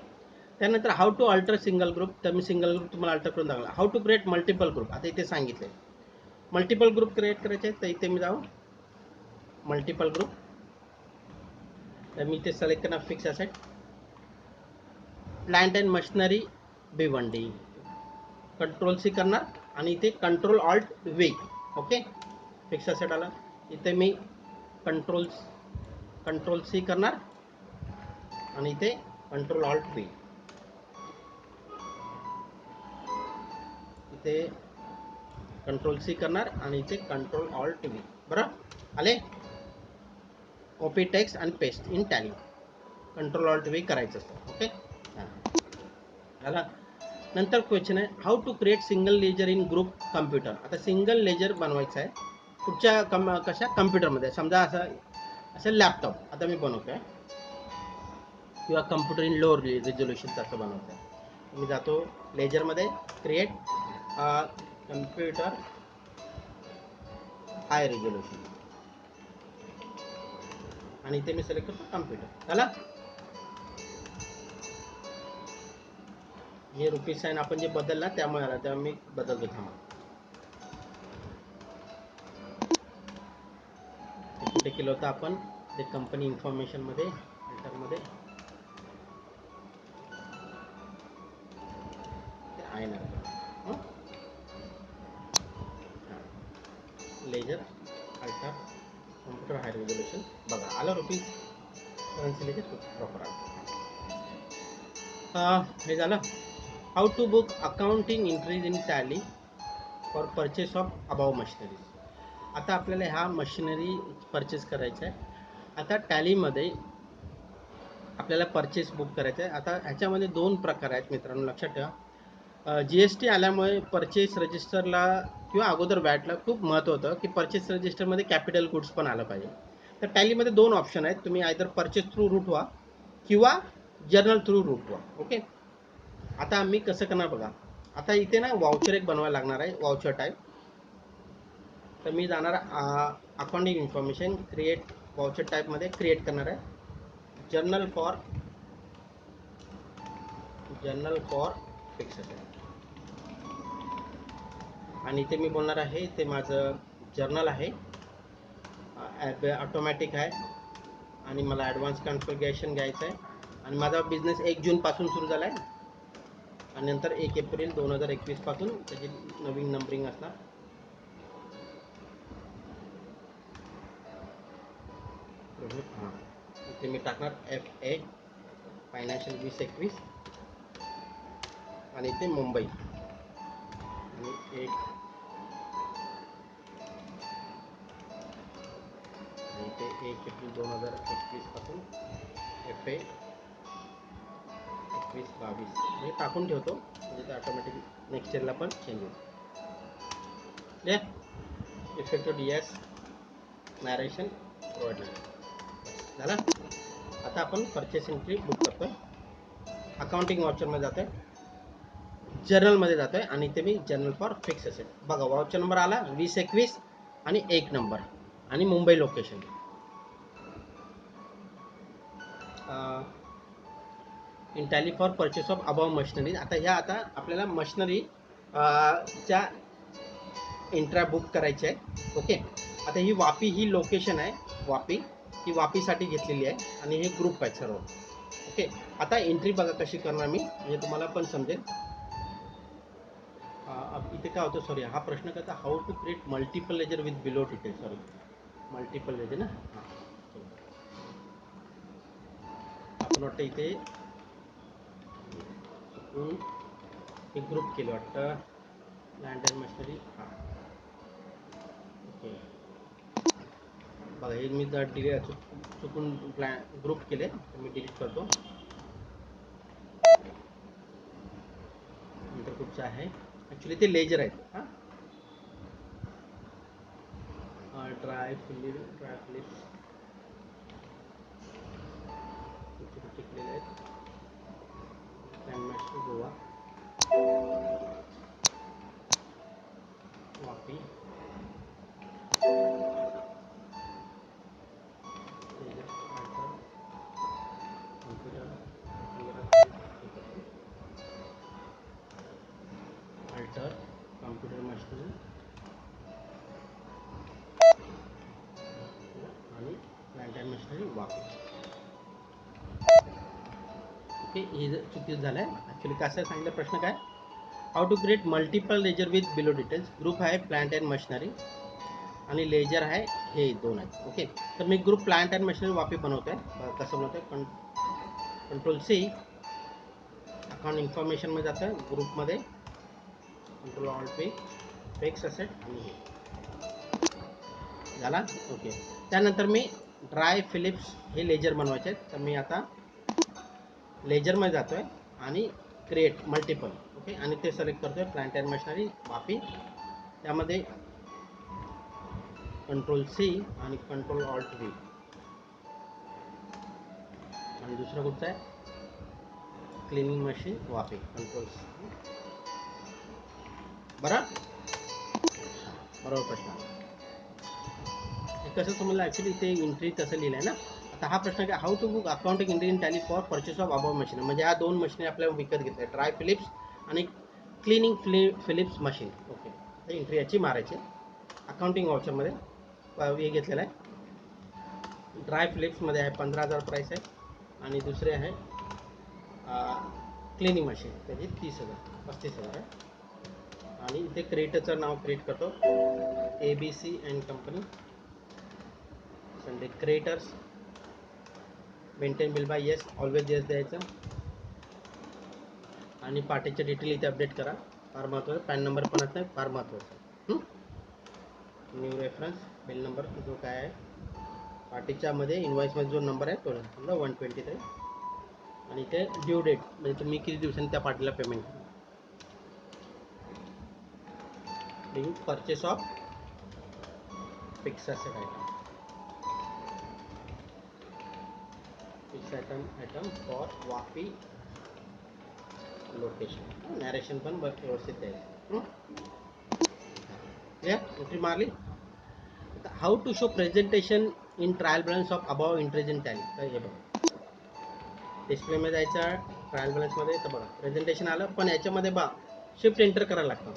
त्यानंतर how to alter single group. तर मी सिंगल ग्रुप तुम्हाला अल्टर करून दाखवला. How to create multiple group. आता इथे सांगितले मल्टिपल ग्रुप क्रिएट करायचे. तर इथे मी जाऊ मल्टिपल ग्रुप. तर मी इथे सिलेक्ट करणार fix asset, plant and machinery B1D. Control C करणार आणि इथे control alt V. Okay. Fix asset आला. इथे मी कंट्रोल C करणार आणि इथे कंट्रोल ऑल्ट V. इथे कंट्रोल C करणार आणि इथे कंट्रोल ऑल्ट V. बरोबर आले. कॉपी टेक्स्ट आणि paste in Tally. Control alt V करायचं असतं. ओके. झाला. नंतर क्वेश्चन आहे, how to create single ledger in group computer. आता सिंगल लेजर बनवायचं आहे कुठच्या कशा कम्प्युटरमध्ये. समजा असं लॅपटॉप आता मी बनवतो आहे किंवा कम्प्युटर इन लो रिझोल्युशनचं असं बनवतो आहे. मी जातो लेजरमध्ये, क्रिएट कम्प्युटर हाय रिझोल्युशन आणि इथे मी सिलेक्ट करतो कम्प्युटर. झाला. हे रुपीज साईन आपण जे बदलला त्यामुळे आला, तेव्हा मी बदलतो. थांबा. कुठे केलं होतं आपण ते कंपनी इन्फॉर्मेशनमध्ये, एंटरमध्ये ते आहे ना. Ledger alter computer high resolution बघा आलं. रुपीज करन्सी लेजर प्रॉपर आलं. हे झालं. How to book accounting entries in Tally for purchase of above machineries. आता आपल्याला ह्या मशिनरी परचेस करायचं आहे. आता टॅलीमध्ये आपल्याला परचेस बुक करायचं आहे. आता ह्याच्यामध्ये दोन प्रकार आहेत मित्रांनो, लक्षात ठेवा. जी एस टी आल्यामुळे परचेस रजिस्टरला किंवा अगोदर वॅटला खूप महत्त्व होतं की परचेस रजिस्टरमध्ये कॅपिटल गुड्स पण आलं पाहिजे. तर टॅलीमध्ये दोन ऑप्शन आहेत, तुम्ही आयदर परचेस थ्रू रूट व्हा किंवा जर्नल थ्रू रूट व्हा. ओके, आता आम्ही कसं करणार बघा. आता इथे ना वाउचर एक बनवायला लागणार आहे, वाउचर टाईप. तर मी जाणार अकाउंटिंग इन्फॉर्मेशन क्रिएट वाउचर टाईपमध्ये क्रिएट करणार आहे जर्नल फॉर फिक्स असेट. आणि इथे मी बोलणार आहे ते माझं जर्नल आहे, ऑटोमॅटिक आहे आणि मला ॲडव्हान्स कॉन्फिगरेशन घ्यायचं आहे. आणि माझा बिझनेस 1 जूनपासून सुरू झाला आहे आणि नंतर 1 एप्रिल 2021 पासून त्याची नवीन नंबरिंग असणार. हां, इथे मी टाकणार FA फायनान्शियल 2021 आणि इथे मुंबई आणि एक इथे 1 एप्रिल 2021 पासून FA 21-22 हे टाकून ठेवतो, म्हणजे ते ऑटोमॅटिक नेक्स्ट इयरला पण चेंज होईल. इफेक्टिव्ह DS नॅरेशन प्रोव्हाइड झालं. आता आपण परचेस एंट्री बुक करतोय, अकाउंटिंग वाउचरमध्ये जातोय, जर्नलमध्ये जातोय आणि इथे मी जर्नल फॉर फिक्स असेल बघा, वाउचर नंबर आला 2021 आणि 1 नंबर आणि Mumbai location. In Tally for purchase of above machinery. आता आपल्याला मशिनरी च्या एंट्रा बुक करायची आहे. ओके, आता ही वापी ही लोकेशन आहे, वापी ही वापीसाठी घेतलेली आहे आणि हे ग्रुप आहे सर्व. ओके, आता एंट्री बघा कशी करणार मी, म्हणजे तुम्हाला पण समजेल. इथे काय होतं, सॉरी हा प्रश्न करता, how to create multiple ledger with below detail. Sorry multiple ledger ना, हां आपण वाटतं इथे चुकून एक ग्रुप केलं वाटतं, लँड अँड मशिनरी. हां ओके, बघा हे मी चुकून ग्रुप केले, तर मी डिलीट करतो. नंतर कुठचं आहे, ॲक्च्युली ते लेजर आहेत. हां ड्राय फिलिप्स टिकलेले आहेत, लँडमास्टर Goa Vapi computer alter computer machine आणि land and machinery Vapi. Okay, हे चुकीचं झालं आहे. ॲक्च्युली कसं सांगितलं, प्रश्न काय, how to create multiple ledger with below details. Group आहे प्लांट अँड मशिनरी आणि लेजर आहे, हे दोन आहेत. ओके, तर मी group plant and machinery Vapi बनवतो आहे. कसं बनवतो आहे, कंट्रोल-C अकाउंट इन्फॉर्मेशनमध्ये जातं आहे, ग्रुपमध्ये कंट्रोल-Alt-P फिक्स असेट आणि हे झाला. ओके, त्यानंतर मी ड्राय फिलिप्स हे लेजर बनवायचे आहेत, तर मी आता लेजरमध्ये जातो आहे आणि क्रिएट मल्टिपल. ओके, आणि ते सिलेक्ट करतो आहे प्लांट अँड मशिनरी वापी, त्यामध्ये कंट्रोल-C आणि कंट्रोल-Alt-V आणि दुसरं कुठचं आहे, क्लिनिंग मशीन वापी, कंट्रोल-C. बरं, बरोबर प्रश्न. हे कसं तुम्हाला ॲक्च्युली ते एंट्री तसं लिहिलं आहे ना. आता हा प्रश्न काय, how to book accounting entry in Tally for purchase of above machine. म्हणजे ह्या दोन मशीन आपल्याला विकत घेतल्या, ड्राय फिलिप्स आणि क्लिनिंग फिलिप्स मशीन. ओके, तर एंट्री याची मारायची. अकाउंटिंग वाउचरमध्ये हे घेतलेलं आहे, ड्राय फिलिप्समध्ये आहे 15,000 प्राईस आहे आणि दुसरे आहे क्लिनिंग मशीन, त्याची 35,000 आहे. आणि इथे क्रिएटरचं नाव क्रिएट करतो, ABC and company Sunday creators, maintain bill bye yes, always yes द्यायचं. आणि पार्टीचे डिटेल इथे अपडेट करा, फार महत्त्वाचं. पॅन नंबर पण असतं, फार महत्त्वाचं. न्यू रेफरन्स बिल नंबर जो काय आहे पार्टीच्यामध्ये इन्व्हॉइसमध्ये जो नंबर आहे तो समजा 123 आणि इथे ड्यू डेट, म्हणजे तुम्ही किती दिवसांनी त्या पार्टीला पेमेंट करा. being purchase of fixed asset item. Fixed item for Vapi location. Narration पण व्यवस्थित द्यायचं. क्लिअर? एंट्री मारली. How to show presentation in trial balance of above entries in Tally. तर हे बघा डिस्प्लेमध्ये जायचं ट्रायल बॅलन्समध्ये. तर बघा प्रेझेंटेशन आलं, पण याच्यामध्ये बघा शिफ्ट एंटर करायला लागतं.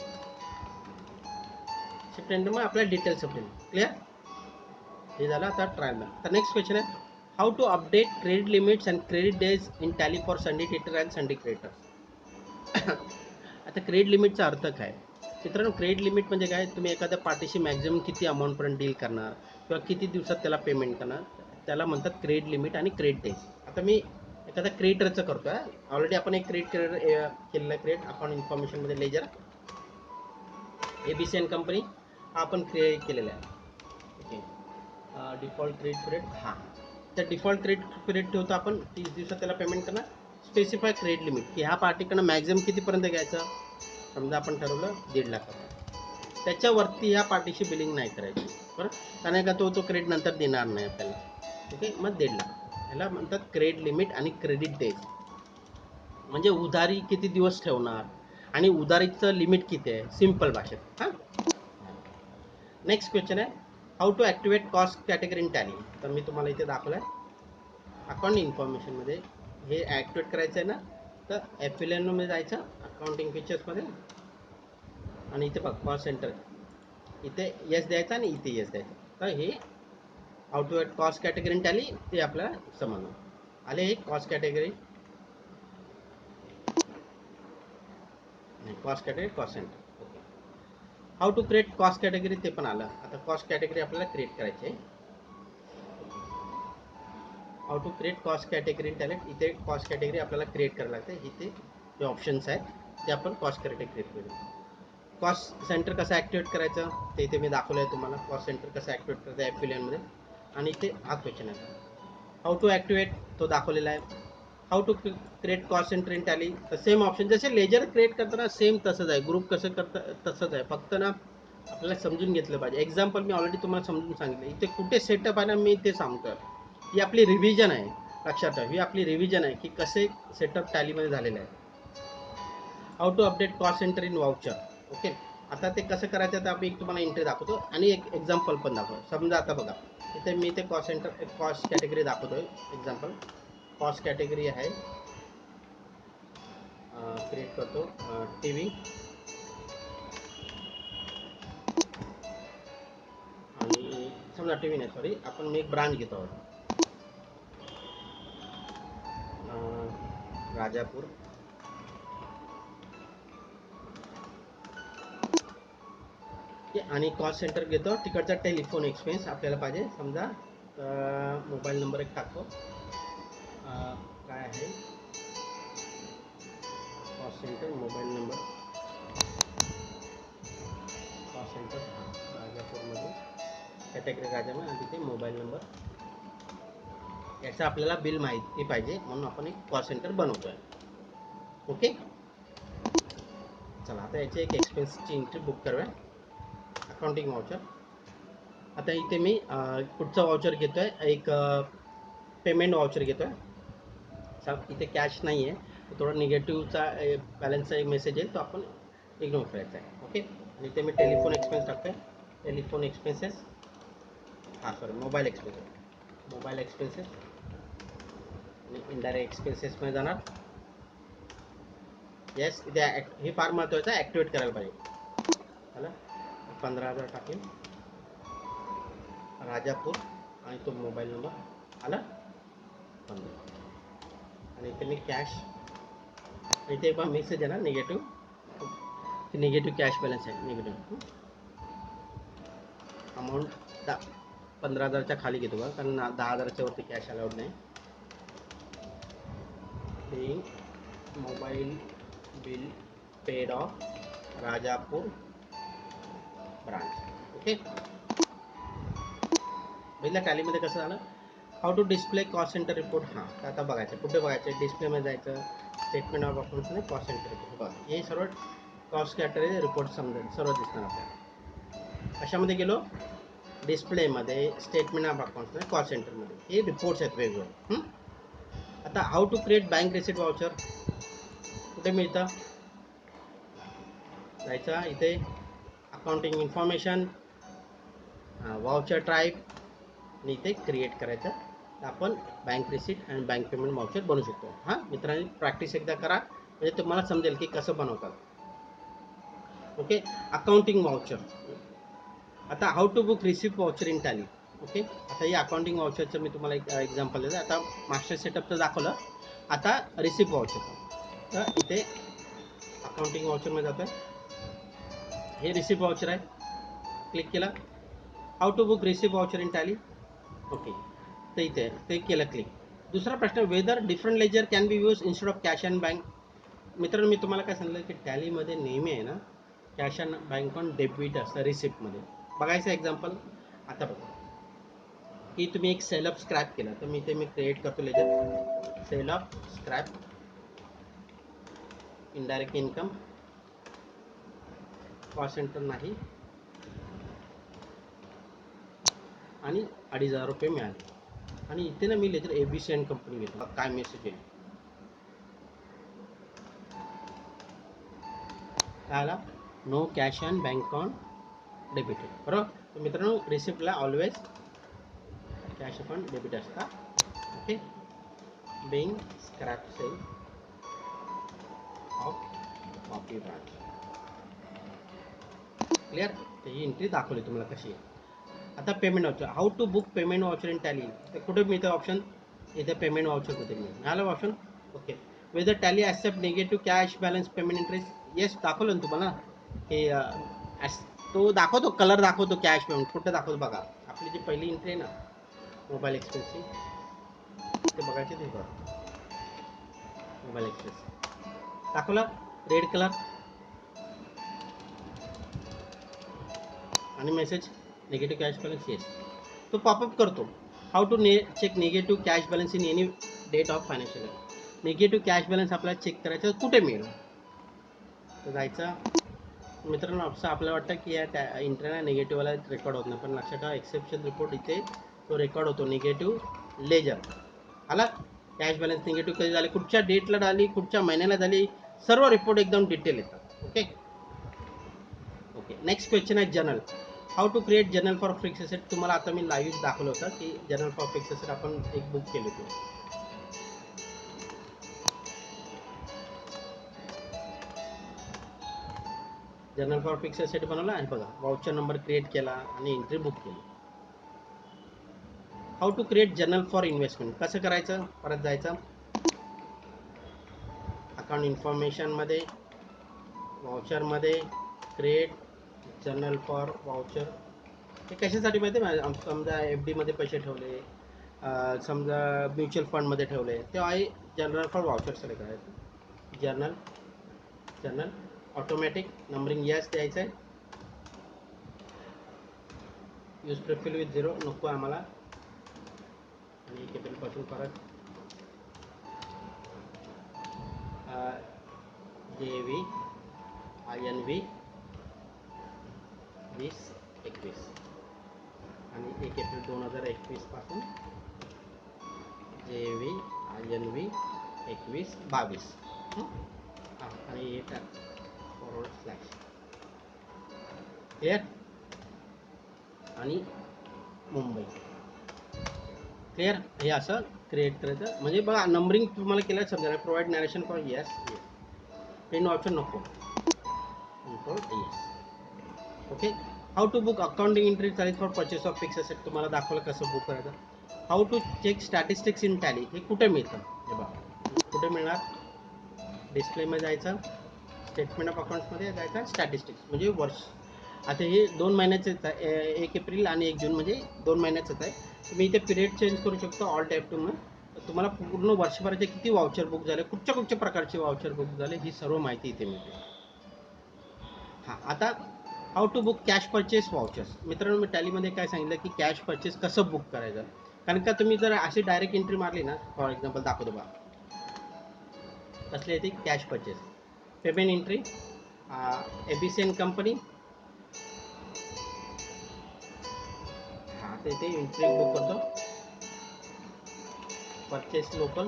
शिफ्ट एंटर मग आपल्याला डिटेल्स सापडेल. क्लिअर? हे झालं आता ट्रायल बॅलन्स. तर नेक्स्ट क्वेश्चन आहे how to update credit limits and credit days in Tally for sundry debtor and sundry creditors. आता क्रेडिट लिमिटचा अर्थ काय मित्रांनो? क्रेडिट लिमिट म्हणजे काय? तुम्ही एखाद्या पार्टीशी मॅक्झिमम किती अमाऊंटपर्यंत डील करणार किंवा किती दिवसात त्याला पेमेंट करणार, त्याला म्हणतात क्रेडिट लिमिट आणि क्रेडिट डेज. आता मी एखाद्या क्रेडिटरचं करतो आहे. ऑलरेडी आपण एक क्रेडिट केलेलं आहे. क्रेडिट अकाउंट इन्फॉर्मेशनमध्ये लेजर ABC कंपनी हा आपण क्रिएट केलेला आहे. Okay, default credit period. हां, तर डिफॉल्ट क्रेडिट पिरियड ठेवतो आपण 30 दिवसात त्याला पेमेंट करणार. स्पेसिफाय क्रेडिट लिमिट की ह्या पार्टीकडनं मॅक्झिमम कितीपर्यंत घ्यायचं. समजा आपण ठरवलं 1.5 लाख रुपये, त्याच्यावरती ह्या पार्टीशी बिलिंग नाही करायची. बरं, कारण का तो क्रेडिट नंतर देणार नाही आपल्याला. ओके, मग 1.5 लाख ह्याला म्हणतात क्रेडिट लिमिट आणि क्रेडिट डेज. म्हणजे उधारी किती दिवस ठेवणार आणि उधारीचं लिमिट किती आहे, सिम्पल भाषेत. हां, नेक्स्ट क्वेश्चन आहे how to activate cost category in Tally. तर मी तुम्हाला इथे दाखवलं आहे अकाउंट इन्फॉर्मेशनमध्ये हे ॲक्टिवेट करायचं आहे ना. तर FLNमध्ये जायचं अकाउंटिंग फीचर्समध्ये आणि इथे बघ कॉस्ट सेंटर इथे यस द्यायचं आणि इथे यस द्यायचं. तर हे how to at cost category in Tally ते आपल्याला समजलं. आले एक cost category, cost category cost centre. Okay, how to create cost category ते पण आलं. आता कॉस्ट कॅटेगरी आपल्याला क्रिएट करायची आहे. How to create cost category in talent. इथे कॉस्ट कॅटेगरी आपल्याला क्रिएट करायला लागते. इथे जे ऑप्शन्स आहेत ते आपण कॉस्ट कॅटेगरी क्रिएट करू. कॉस्ट सेंटर कसं ॲक्टिवेट करायचं ते इथे मी दाखवलं आहे तुम्हाला. कॉस्ट सेंटर कसं ॲक्टिवेट करायचं FLNमध्ये. आणि इथे हा क्वेश्चन आहे हाऊ टू ॲक्टिवेट तो दाखवलेला आहे. How to create cost centre in Tally. तर सेम ऑप्शन जसे लेजर क्रिएट करताना सेम तसंच आहे. ग्रुप कसं करतं तसंच आहे. फक्त ना आपल्याला समजून घेतलं पाहिजे. एक्झाम्पल मी ऑलरेडी तुम्हाला समजून सांगितलं. इथे कुठे सेटअप आहे ना मी ते सांगतोय. ही आपली रिव्हिजन आहे. लक्षात ठेवा ही आपली रिव्हिजन आहे की कसे सेटअप टॅलीमध्ये झालेलं आहे. How to update cost centre in voucher. Okay, आता ते कसं करायचं तर आपण एक तुम्हाला एंट्री दाखवतो आणि एक एक्झाम्पल पण दाखवतो. समजा आता बघा इथे मी ते कॉस्ट सेंटर कॉस्ट कॅटेगरी दाखवतोय. एक्झाम्पल कॉस्ट कॅटेगरी आहे, क्रिएट करतो TV आणि समजा TV नाही सॉरी आपण मी एक ब्रांच घेतो आहोत राजापूर. आणि कॉस्ट सेंटर घेतो. तिकडचा टेलिफोन एक्सपेन्स आपल्याला पाहिजे. समजा मोबाईल नंबर एक टाकतो. काय आहे cost centre mobile number cost centre राजापूरमध्ये कॅटेगरी राजामध्ये आणि तिथे मोबाईल नंबर याचं आपल्याला बिल माहिती पाहिजे म्हणून आपण एक कॉस्ट सेंटर बनवतो आहे. ओके, चला आता याची एक एक्सपेन्सची एंट्री बुक करूया. Accounting voucher. आता इथे मी पुढचा वाउचर घेतो आहे. एक पेमेंट वाउचर घेतो आहे. इथे कॅश नाही आहे. थोडा निगेटिव्हचा बॅलन्सचा एक मेसेज आहे तो आपण इग्नोर करायचा आहे. ओके, आणि इथे मी टेलिफोन एक्सपेन्स टाकतो आहे. Telephone expenses sorry mobile expenses आणि इनडायरेक्ट एक्सपेन्सेसमध्ये जाणार. येस, इथे हे फार महत्त्वाचं आहे. ॲक्टिवेट करायला पाहिजे. झालं 15,000 टाकले राजापूर आणि तो मोबाईल नंबर आला 15 आणि इथे मी कॅश इथे पण मेसेज आहे ना निगेटिव्ह कॅश बॅलन्स आहे. निगेटिव्ह अमाऊंट 15,000च्या खाली घेतो का कारण 10,000च्या वरती कॅश अलाउड नाही. Paying mobile bill paid of Rajapur branch. Okay, पहिल्या टॅलीमध्ये कसं झालं how to display cost centre report. हां, तर आता बघायचं कुठे बघायचं डिस्प्लेमध्ये जायचं स्टेटमेंट ऑफ अकाउंट्स आणि कॉस्ट सेंटर रिपोर्ट. बघा हे सर्व कॉस्ट कॅटेगरी रिपोर्ट समजेल सर्व दिसणार आपल्याला. अशामध्ये गेलो डिस्प्लेमध्ये, स्टेटमेंट ऑफ अकाउंट्समध्ये, कॉस्ट सेंटरमध्ये, हे रिपोर्ट्स आहेत वेगवेगळे. आता how to create bank receipt voucher कुठे मिळतं, जायचं इथे अकाउंटिंग इन्फॉर्मेशन, वाउचर टाईप, आणि इथे क्रिएट करायचं, तर आपण बँक रिसिट आणि बँक पेमेंट वाउचर बनवू शकतो. हां मित्रांनी प्रॅक्टिस एकदा करा म्हणजे तुम्हाला समजेल की कसं बनवतात. Okay, accounting voucher. आता how to book receipt voucher in Tally. Okay, आता हे अकाउंटिंग वाउचरचं मी तुम्हाला एक एक्झाम्पल देतो. आता मास्टर सेटअपचं दाखवलं, आता रिसिप्ट वाउचरचं. तर इथे अकाउंटिंग वाउचरमध्ये जातो आहे, हे रिसिप्ट वाउचर आहे, क्लिक केला. How to book receipt voucher in Tally. Okay, तर इथे ते केलं क्लिक. दुसरा प्रश्न, whether different ledger can be use instead of cash and bank. मित्रांनो मी तुम्हाला काय सांगितलं की टॅलीमध्ये नेहमी आहे ना कॅश अँड बँक पण डेबिट असतं रिसिप्टमध्ये. बघायचं एक्झाम्पल. आता बघा की तुम्ही एक सेल ऑफ स्क्रॅप केला, तर मी क्रिएट करतो ledger, sale of scrap, indirect income, cost centre नाही, आणि 2,500 रुपये मिळाले. आणि इथे ना मी लेजर ABC अँड कंपनी घेतो. काय मेसेज येईल, काय आला, no cash and bank on debited. बरोबर. तर मित्रांनो रिसिप्टला ऑलवेज कॅश अकाउंट डेबिट असता. Okay, being scrap sale of copy branch. Clear. तर ही एंट्री दाखवली तुम्हाला कशी आहे. आता payment voucher, how to book payment voucher in Tally. तर कुठे मिळतं ऑप्शन, इथे पेमेंट वाउचर कुठे मिळालं option. Okay, whether Tally accept negative cash balance payment interest. Yes, दाखवलं ना तुम्हाला की तो दाखवतो, कलर दाखवतो कॅश पेमेंट कुठं दाखवतो बघा. आपली जी पहिली एंट्री आहे ना मोबाईल एक्सपेन्सची, ते बघायचे, ते बघा मोबाईल एक्सपेन्स दाखवला रेड कलर, आणि message negative cash balance. Yes, तो पॉपअप करतो. How to check negative cash balance in any date of financial year. Negative cash balance आपल्याला चेक करायचं कुठे मिळेल, तर जायचं. मित्रांनो असं आपल्याला वाटतं की या इंटरना निगेटिव्हला रेकॉर्ड होत नाही, पण लक्षात ठेवा एक्सेप्शन रिपोर्ट इथे तो रेकॉर्ड होतो. निगेटिव्ह लेजर आला, कॅश बॅलन्स निगेटिव्ह कधी झाली, कुठच्या डेटला झाली, कुठच्या महिन्याला झाली, सर्व रिपोर्ट एकदम डिटेल येतात. ओके ओके, नेक्स्ट क्वेश्चन आहे journal. How to create journal for fix asset. तुम्हाला आता मी लाईव्ह दाखवलं होतं की जर्नल फॉर फिक्स असेट आपण एक बुक केली होती. जर्नल फॉर फिक्स असेट बनवला आणि बघा वाउचर नंबर क्रिएट केला आणि एंट्री बुक केली. How to create journal for investment. कसं करायचं, परत जायचं अकाउंट इन्फॉर्मेशनमध्ये, वाउचरमध्ये, क्रिएट जर्नल फॉर वाउचर. हे कशासाठी माहिती आहे, समजा FDमध्ये पैसे ठेवले, समजा म्युच्युअल फंडमध्ये ठेवले, तेव्हा हे जर्नल फॉर वाउचर सिलेक्ट करायचं. जर्नल ऑटोमॅटिक नंबरिंग यस द्यायचं आहे. यूज प्रिफिल विथ 0 नको आम्हाला, आणि कॅपिटलपासून परत JV INV 2021 आणि 1 एप्रिल 2021 पासून JV INV 21-22. हां, आणि हे टाक फॉरवर्ड / क्लिअर. आणि मुंबई. क्लिअर. हे असं क्रिएट करायचं म्हणजे बघा नंबरिंग तुम्हाला केलं समजा. Provide narration for yes, print option नको, control yes. Okay, how to book accounting entry charge for purchase of fix asset. तुम्हाला दाखवलं कसं बुक करायचं. How to check statistics in Tally. हे कुठे मिळतं, हे बघा कुठे मिळणार, डिस्प्लेमध्ये जायचं, स्टेटमेंट ऑफ अकाउंट्समध्ये जायचं, स्टॅटिस्टिक्स म्हणजे वर्ष. आता हे 2 महिन्याचेच आहे, 1 एप्रिल आणि 1 जून म्हणजे 2 महिन्याचंच आहे. तुम्ही इथे पिरियड चेंज करू शकता ऑल टाईप टू म्हणून. तर तुम्हाला पूर्ण वर्षभराचे किती वाउचर बुक झाले, कुठच्या प्रकारचे वाउचर बुक झाले, ही सर्व माहिती इथे मिळते. हां, आता how to book cash purchase vouchers. मित्रांनो मी टॅलीमध्ये काय सांगितलं की कॅश परचेस कसं बुक करायचं. कारण का तुम्ही जर अशी डायरेक्ट एंट्री मारली ना, फॉर एक्झाम्पल दाखवतो बघा कसली येते, cash purchase payment entry ABC and company, तर इथे एंट्री बुक करतो, purchase local,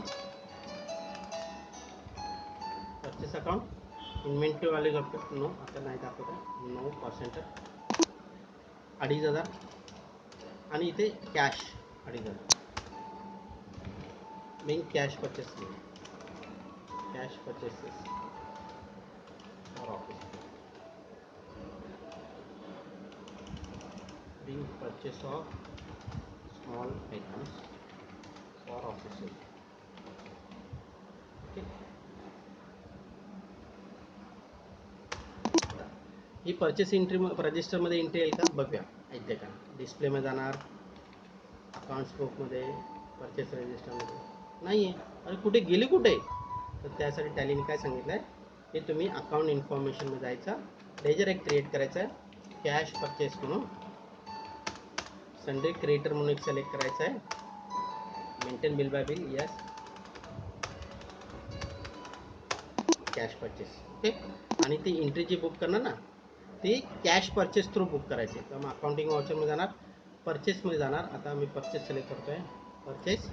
purchase account, inventory वाले करतो, नो आता नाही दाखवत आहे, नो पर्सेंट 2,500 आणि इथे cash 2,500 main cash purchase, cash purchases for office, being purchase of small items for offices. Okay, he purchase entry रजिस्टरमध्ये एंट्री येईल का बघूया. इथे का डिस्प्लेमध्ये जाणार, अकाउंट्स बुकमध्ये, परचेस रजिस्टरमध्ये नाही आहे. अरे कुठे गेली, कुठे? तर त्यासाठी टॅलीने काय सांगितलं आहे, हे तुम्ही अकाउंट इन्फॉर्मेशनमध्ये जायचं, लेजर एक क्रिएट करायचं आहे, कॅश परचेस म्हणून, संडे क्रिएटर म्हणून एक सिलेक्ट करायचं आहे, maintain bill bye bill, yes, cash purchase. Okay, आणि ती एंट्री जी बुक करणार ना ती कॅश परचेस थ्रू बुक करायची. तर मग अकाउंटिंग वाउचरमध्ये जाणार, परचेसमध्ये जाणार. आता मी परचेस सिलेक्ट करतो आहे, परचेस.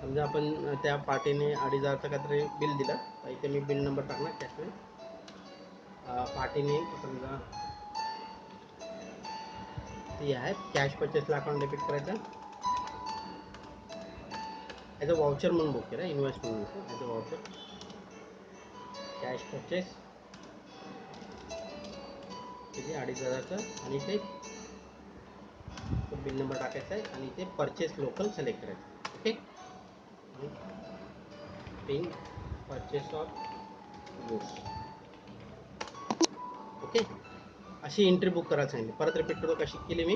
समजा आपण त्या पार्टीने 2,500 काहीतरी बिल दिलं, तर इथे मी बिल नंबर टाकणार कॅशमध्ये, पार्टीने समजा ती आहे, कॅश परचेसला अकाउंट डेबिट करायचं, ॲज अ वाउचर म्हणून बुक केलं, इन्व्हॉइस म्हणून नको, as a voucher, cash purchase किती 2,500चं, आणि ते बिल नंबर टाकायचा आहे आणि ते परचेस लोकल सिलेक्ट करायचं. Okay, paying purchase of goods. Okay, अशी एंट्री बुक करायला सांगितली. परत रिपीट करतो कशी केली मी.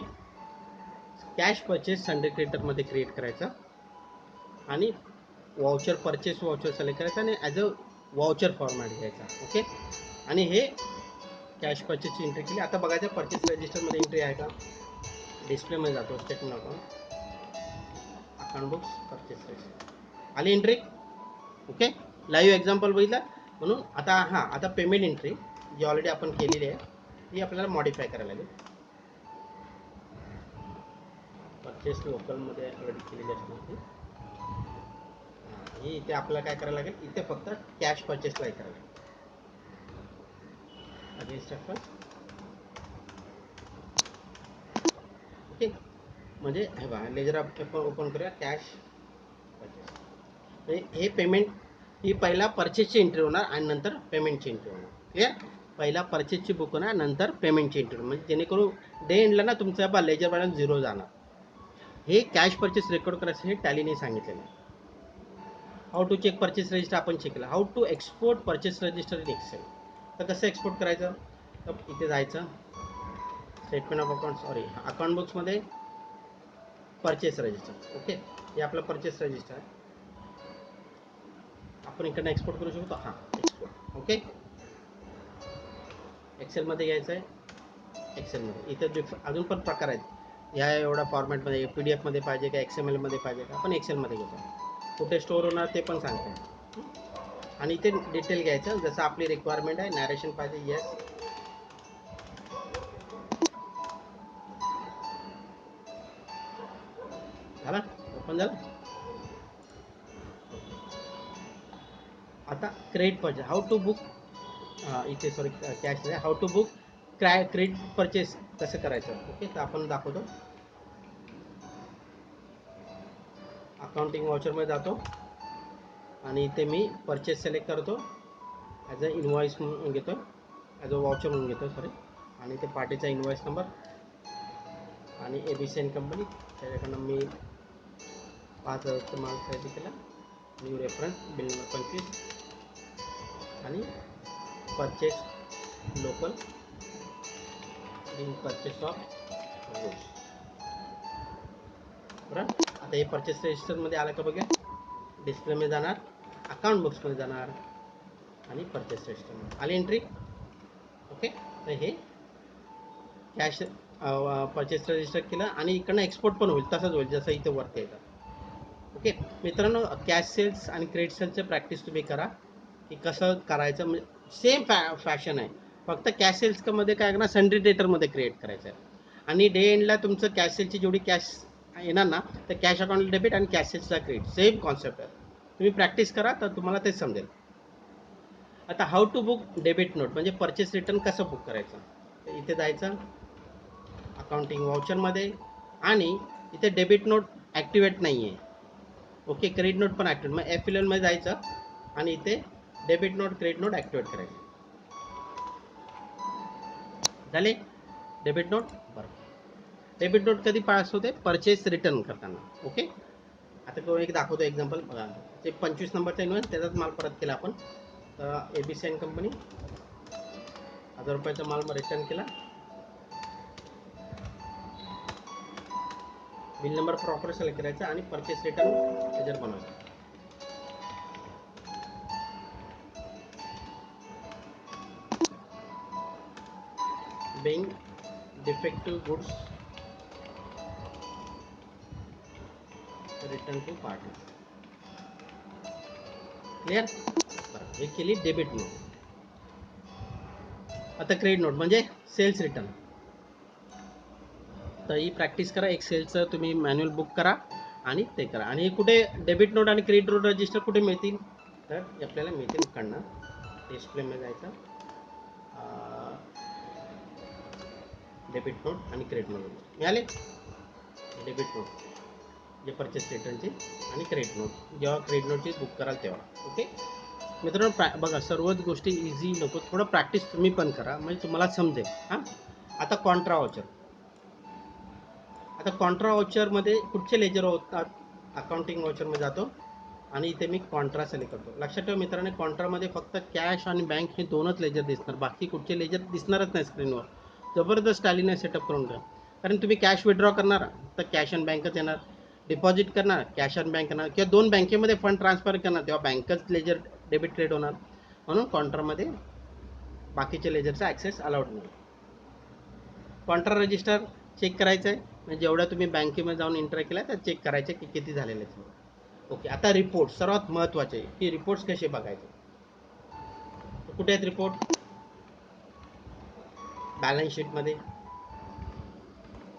कॅश परचेस संडे क्रिएटरमध्ये क्रिएट करायचा आणि वाउचर परचेस वाउचर सिलेक्ट करायचा आणि ॲज अ वाउचर फॉर्मॅट घ्यायचा. ओके, आणि हे कॅश परचेसची एंट्री केली. आता बघायचं परचेस रजिस्टरमध्ये एंट्री आहे का, डिस्प्लेमध्ये जातो, statement account books, purchase register आली एंट्री. ओके, लाईव्ह एक्झाम्पल बघितलं. म्हणून आता आता पेमेंट एंट्री जी ऑलरेडी आपण केलेली आहे ती आपल्याला मॉडिफाय करायला लागेल. परचेस लोकलमध्ये ऑलरेडी केलेली असणार ती, ही इथे आपल्याला काय करायला लागेल, इथे फक्त कॅश परचेसला करायला लागेल. Against reference. ओके, म्हणजे हे बघा लेजर आपण ओपन करूया, कॅश परचेस. हे पेमेंट, ही पहिला परचेसची एंट्री होणार आणि नंतर पेमेंटची एंट्री होणार. क्लिअर, पहिला परचेसची बुक होणार, नंतर पेमेंटची एंट्री होणार, म्हणजे जेणेकरून डे एंडला ना तुमचा लेजर बॅलन्स 0 जाणार. हे कॅश परचेस रेकॉर्ड करायचं हे टॅलीने सांगितलेलं आहे. How to check purchase register आपण चेक केलं. How to export purchase register in Excel. तर कसं एक्सपोर्ट करायचं, तर इथे जायचं, statement of account, sorry account बुक्समध्ये परचेस रजिस्टर. ओके, हे आपलं परचेस रजिस्टर आहे, आपण इकडनं एक्सपोर्ट करू शकतो. एक्सपोर्ट. ओके, एक्सेलमध्ये घ्यायचं आहे, एक्सेलमध्ये इथे अजून पण प्रकार आहेत. ह्या एवढ्या फॉर्मॅटमध्ये PDF मध्ये पाहिजे का XML मध्ये पाहिजे का, आपण एक्सेलमध्ये घेतो. कुठे स्टोअर होणार ते पण सांगतो. आणि इथे डिटेल घ्यायचं जसं आपली रिक्वायरमेंट आहे. नॅरेशन पाहिजे, येस, झालं, ओपन झालं. आता credit purchase, how to book, इथे sorry cash, how to book credit purchase कसं करायचं. ओके, तर आपण दाखवतो. अकाउंटिंग वाउचरमध्ये जातो आणि इथे मी परचेस सिलेक्ट करतो, ॲज अ इन्व्हॉइस म्हणून घेतो, ॲज अ वाउचर म्हणून घेतो, सॉरी. आणि इथे पार्टीचा इन्व्हॉइस नंबर आणि ABC कंपनी, त्याच्याकडनं मी 5,000 माल खरेदी केला, न्यू रेफरन्स, बिल नंबर 25 आणि purchase local, being purchase of goods. बरं, आता हे परचेस रजिस्टरमध्ये आलं का बघा, डिस्प्लेमध्ये जाणार, अकाउंट बुक्समध्ये जाणार आणि परचेस रजिस्टरमध्ये आली एंट्री. ओके, तर हे कॅश परचेस रजिस्टर केलं आणि इकडनं एक्सपोर्ट पण होईल, तसंच होईल जसं इथं वरती येतं. ओके मित्रांनो, कॅश सेल्स आणि क्रेडिट सेल्सचं प्रॅक्टिस तुम्ही करा की कसं करायचं. म्हणजे सेम फॅशन आहे, फक्त कॅश सेल्समध्ये काय करणार, सन्ड्री डेटरमध्ये क्रिएट करायचं आहे. आणि डे एंडला तुमचं कॅश सेलची जेवढी कॅश येणार ना, तर कॅश अकाउंटला डेबिट आणि कॅश सेल्सला क्रेडिट, सेम कॉन्सेप्ट आहे. तुम्ही प्रॅक्टिस करा तर तुम्हाला तेच समजेल. आता how to book debit note म्हणजे परचेस रिटर्न कसं बुक करायचं. तर इथे जायचं अकाउंटिंग वाउचरमध्ये आणि इथे डेबिट नोट ॲक्टिवेट नाही आहे. ओके, क्रेडिट नोट पण ॲक्टिवेट, मग F11 जायचं आणि इथे debit note credit note activate करायचं. झाले डेबिट नोट. बरं, डेबिट नोट कधी पास होते, परचेस रिटर्न करताना. ओके, आता तो एक दाखवतो एक्झाम्पल बघा. ते 25 नंबरचा इन्व्हेस्ट त्याचाच माल परत केला आपण. तर ABC कंपनी 1000 रुपयाचा माल रिटर्न केला. बिल नंबर प्रॉपर सिलेक्ट करायचा आणि परचेस रिटर्न त्याच्यावर बनवायचा. Being defective goods return to party. Clear. बरं, हे केली डेबिट नोट. आता क्रेडिट नोट म्हणजे सेल्स रिटर्न. तर ही प्रॅक्टिस करा. एक सेल्सचं तुम्ही मॅन्युअल बुक करा आणि ते करा. आणि कुठे डेबिट नोट आणि क्रेडिट नोट रजिस्टर कुठे मिळतील, तर आपल्याला मिळतील काढणं. डिस्प्लेमध्ये जायचं, डेबिट नोट आणि क्रेडिट नोट मिळाले. डेबिट नोट जे परचेस रिटर्नची आणि क्रेडिट नोट जेव्हा क्रेडिट नोटची बुक कराल तेव्हा. ओके मित्रांनो, बघा सर्वच गोष्टी इझी नको, थोडं प्रॅक्टिस तुम्ही पण करा म्हणजे तुम्हाला समजेल. हां, आता कॉन्ट्रा वाउचर. आता कॉन्ट्रा वाउचरमध्ये कुठचे लेजर होतात, अकाउंटिंग वाउचरमध्ये जातो आणि इथे मी कॉन्ट्रा सिलेक्ट करतो. लक्षात ठेवा मित्रांनो, कॉन्ट्रामध्ये फक्त कॅश आणि बँक हे दोनच लेजर दिसणार, बाकी कुठचे लेजर दिसणारच नाही स्क्रीनवर. जबरदस्त टॅलीने सेटअप करून घ्या. कारण तुम्ही कॅश विड्रॉ करणार तर कॅश आणि बँकच येणार, डिपॉझिट करणार कॅश आणि बँक येणार, किंवा दोन बँकेमध्ये फंड ट्रान्सफर करणार तेव्हा बँकच लेजर डेबिट क्रेडिट होणार. म्हणून कॉन्ट्रामध्ये बाकीचे लेजरचा ॲक्सेस अलाउड नाही. कॉन्ट्रा रजिस्टर चेक करायचं आहे म्हणजे जेवढं तुम्ही बँकेमध्ये जाऊन एंटर केला तर चेक करायचे की किती झालेले आहेत. ओके, आता रिपोर्ट सर्वात महत्त्वाचे की रिपोर्ट्स कसे बघायचे. कुठे आहेत रिपोर्ट, बॅलन्स शीटमध्ये.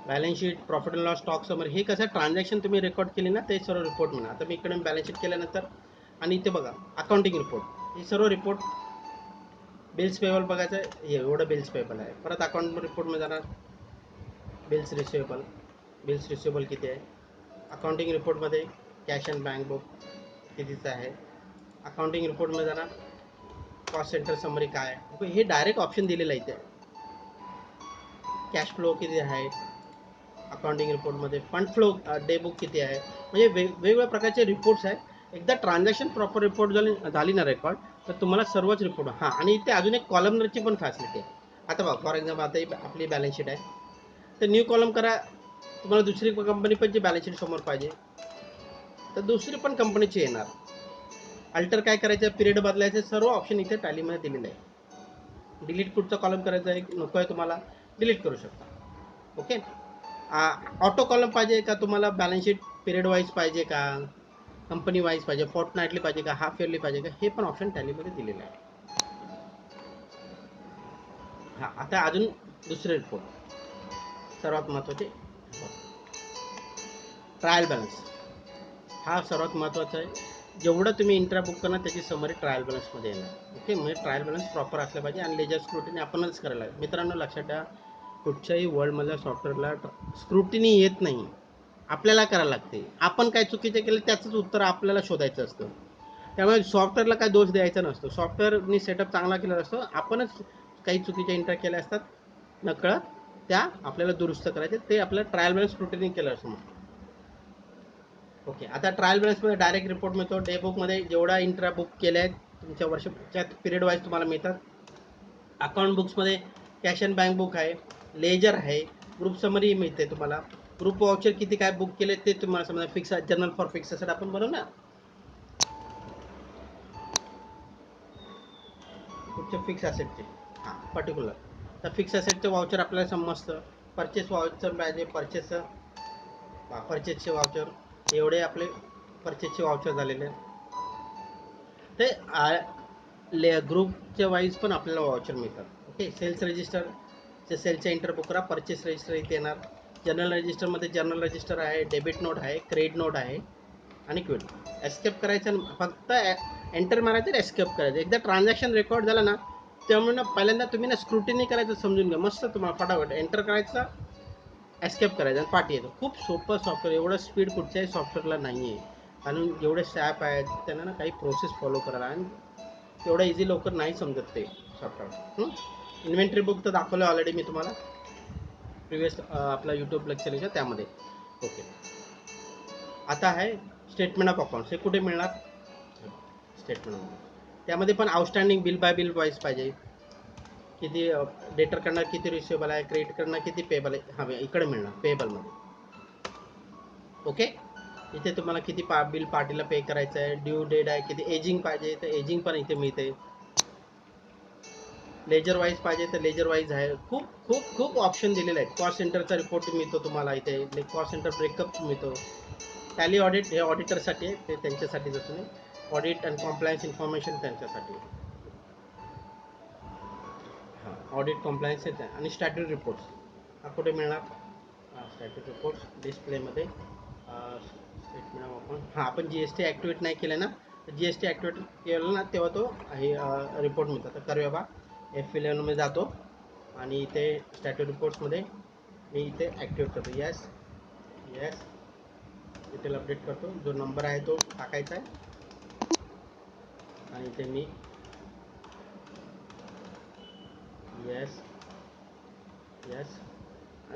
Balance sheet, profit and loss, stock summary, हे कसं ट्रान्झॅक्शन तुम्ही रेकॉर्ड केली ना ते सर्व रिपोर्ट म्हणा. आता मी इकडे बॅलन्स शीट केल्यानंतर आणि इथे बघा अकाउंटिंग रिपोर्ट, हे सर्व रिपोर्ट. बिल्स पेबल बघायचं आहे, एवढं बिल्स पेबल आहे. परत अकाउंट रिपोर्टमध्ये जाणार, बिल्स रिसिवेबल, बिल्स रिसिवेबल किती आहे. अकाउंटिंग रिपोर्टमध्ये कॅश अँड बँक बुक कितीचं आहे. अकाउंटिंग रिपोर्टमध्ये जाणार, कॉस्ट सेंटर समरी काय आहे, हे डायरेक्ट ऑप्शन दिलेलं आहे इथे. कॅश फ्लो किती आहे अकाउंटिंग रिपोर्टमध्ये, फंड फ्लो डे बुक किती आहे, म्हणजे वेगवेगळ्या प्रकारचे रिपोर्ट्स आहेत. एकदा ट्रान्झॅक्शन प्रॉपर रिपोर्ट झाली ना रेकॉर्ड, तर तुम्हाला सर्वच रिपोर्ट. हां, आणि इथे अजून एक कॉलमनरची पण फॅसिलिटी आहे. आता बघा फॉर एक्झाम्पल आता आपली बॅलन्स शीट आहे, तर न्यू कॉलम करा. तुम्हाला दुसरी कंपनी पण जी बॅलन्स शीट समोर पाहिजे तर दुसरी पण कंपनीची येणार. अल्टर काय करायचं, पिरियड बदलायचं, सर्व ऑप्शन इथे टॅलीमध्ये दिलेलं आहे. डिलीट कुठचा कॉलम करायचा आहे नको आहे तुम्हाला, डिलीट करू शकता. ओके, ऑटो कॉलम पाहिजे का तुम्हाला, बॅलन्स शीट पिरियड वाईज पाहिजे का, कंपनी वाईज पाहिजे, फोर्टनाईटली पाहिजे का, हाफ इयरली पाहिजे का, हे पण ऑप्शन टॅलीमध्ये दिलेलं आहे. हां, आता अजून दुसरे रिपोर्ट सर्वात महत्त्वाचे, ट्रायल बॅलन्स. हा सर्वात महत्त्वाचा आहे. जेवढं तुम्ही इंट्रा बुक करणार त्याची समरी ट्रायल बॅलन्समध्ये येणार. ओके, म्हणजे ट्रायल बॅलन्स प्रॉपर असलं पाहिजे आणि लेजर स्क्रुटिनी आपणच करायला. मित्रांनो लक्षात ठेवा, कुठच्याही वर्ल्डमधल्या सॉफ्टवेअरला स्क्रुटिनी येत नाही, आपल्याला करायला लागते. आपण काय चुकीचं केलं त्याचंच उत्तर आपल्याला शोधायचं असतं. त्यामुळे सॉफ्टवेअरला काय दोष द्यायचा नसतो. सॉफ्टवेअरनी सेटअप चांगला केलेला असतो, आपणच काही चुकीच्या एंटर केल्या असतात नकळत, त्या आपल्याला दुरुस्त करायचे, ते आपल्याला ट्रायल बॅलन्स स्क्रुटिनी केलं असतं. ओके, आता ट्रायल बॅलन्समध्ये डायरेक्ट रिपोर्ट मिळतो. डे बुकमध्ये जेवढा इंट्रा बुक केल्या आहेत तुमच्या वर्षाच्या पिरियड वाईज तुम्हाला मिळतात. अकाउंट बुक्समध्ये कॅश अँड बँक बुक आहे, लेजर आहे, ग्रुप समरी मिळते तुम्हाला. ग्रुप वाउचर किती काय बुक केले ते तुम्हाला समजा. Fix journal for fix asset आपण बनवू ना, कुठचे फिक्स असेटचे, हां पर्टिक्युलर. तर फिक्स असेटचे वाउचर आपल्याला समजतं. परचेस वाउचर पाहिजे, परचेसचे वाउचर, एवढे आपले परचेसचे वाउचर झालेले. ते ग्रुपच्या वाईज पण आपल्याला वाउचर मिळतात. ओके, सेल्स रजिस्टर ते सेलचं एंटर बुक करा. परचेस रजिस्टर इथे येणार. जनरल रजिस्टरमध्ये जनरल रजिस्टर आहे, डेबिट नोट आहे, क्रेडिट नोट आहे आणि क्विट. एस्केप करायचं, फक्त एंटर मारायचं, एस्केप करायचं. एकदा ट्रान्झॅक्शन रेकॉर्ड झालं ना, त्यामुळे ना पहिल्यांदा तुम्ही ना स्क्रुटिनी करायचं, समजून घ्या. मस्त तुम्हाला फटाफट एंटर करायचं, एस्केप करायचं आणि पाठी येतं. खूप सोपं सॉफ्टवेअर, एवढं स्पीड कुठच्याही सॉफ्टवेअरला नाही आहे. कारण जेवढे ॲप आहेत त्यांना ना काही प्रोसेस फॉलो करायला, आणि एवढं इझी लवकर नाही समजत ते सॉफ्टवेअर. इन्व्हेंटरी बुक तर दाखवलं ऑलरेडी मी तुम्हाला प्रिव्हियस आपला यूट्यूब लेक्चरच्या त्यामध्ये. ओके, आता आहे स्टेटमेंट ऑफ अकाउंट्स. हे कुठे मिळणार? Statement of. त्यामध्ये पण outstanding bill bye bill wise पाहिजे. किती डेटरकडनं किती रिसिवेबल आहे, क्रेडिटकडनं किती पेबल आहे, हा इकडे मिळणार पेबलमध्ये. ओके, इथे तुम्हाला किती बिल पार्टीला पे करायचं आहे, ड्यू डेट आहे, किती एजिंग पाहिजे तर एजिंग पण इथे मिळते. लेजर वाईज पाहिजे तर लेजर वाईज आहे. खूप खूप खूप ऑप्शन दिलेले आहेत. कॉस्ट सेंटरचा रिपोर्ट मिळतो तुम्हाला इथे, कॉस्ट सेंटर ब्रेकअप मिळतो. टॅली ऑडिट हे ऑडिटरसाठी आहे, ते त्यांच्यासाठी जसं नाही. ऑडिट अँड कॉम्प्लायन्स इन्फॉर्मेशन त्यांच्यासाठी. हां, ऑडिट कॉम्प्लायन्स आहे. आणि स्टॅट्यूटरी रिपोर्ट्स हा कुठे मिळणार? स्टॅट्यूटरी रिपोर्ट्स डिस्प्लेमध्ये. Statement of account. हां, आपण GST ॲक्टिवेट नाही केलं ना, GST ॲक्टिवेट केलं ना तेव्हा तो हे रिपोर्ट मिळतात. तर करूया बा, F11मध्ये जातो आणि इथे स्टॅट्यूटरी रिपोर्ट्समध्ये मी इथे ॲक्टिवेट करतो. येस येस, डिटेल अपडेट करतो. जो नंबर आहे तो टाकायचा आहे आणि इथे मी येस येस,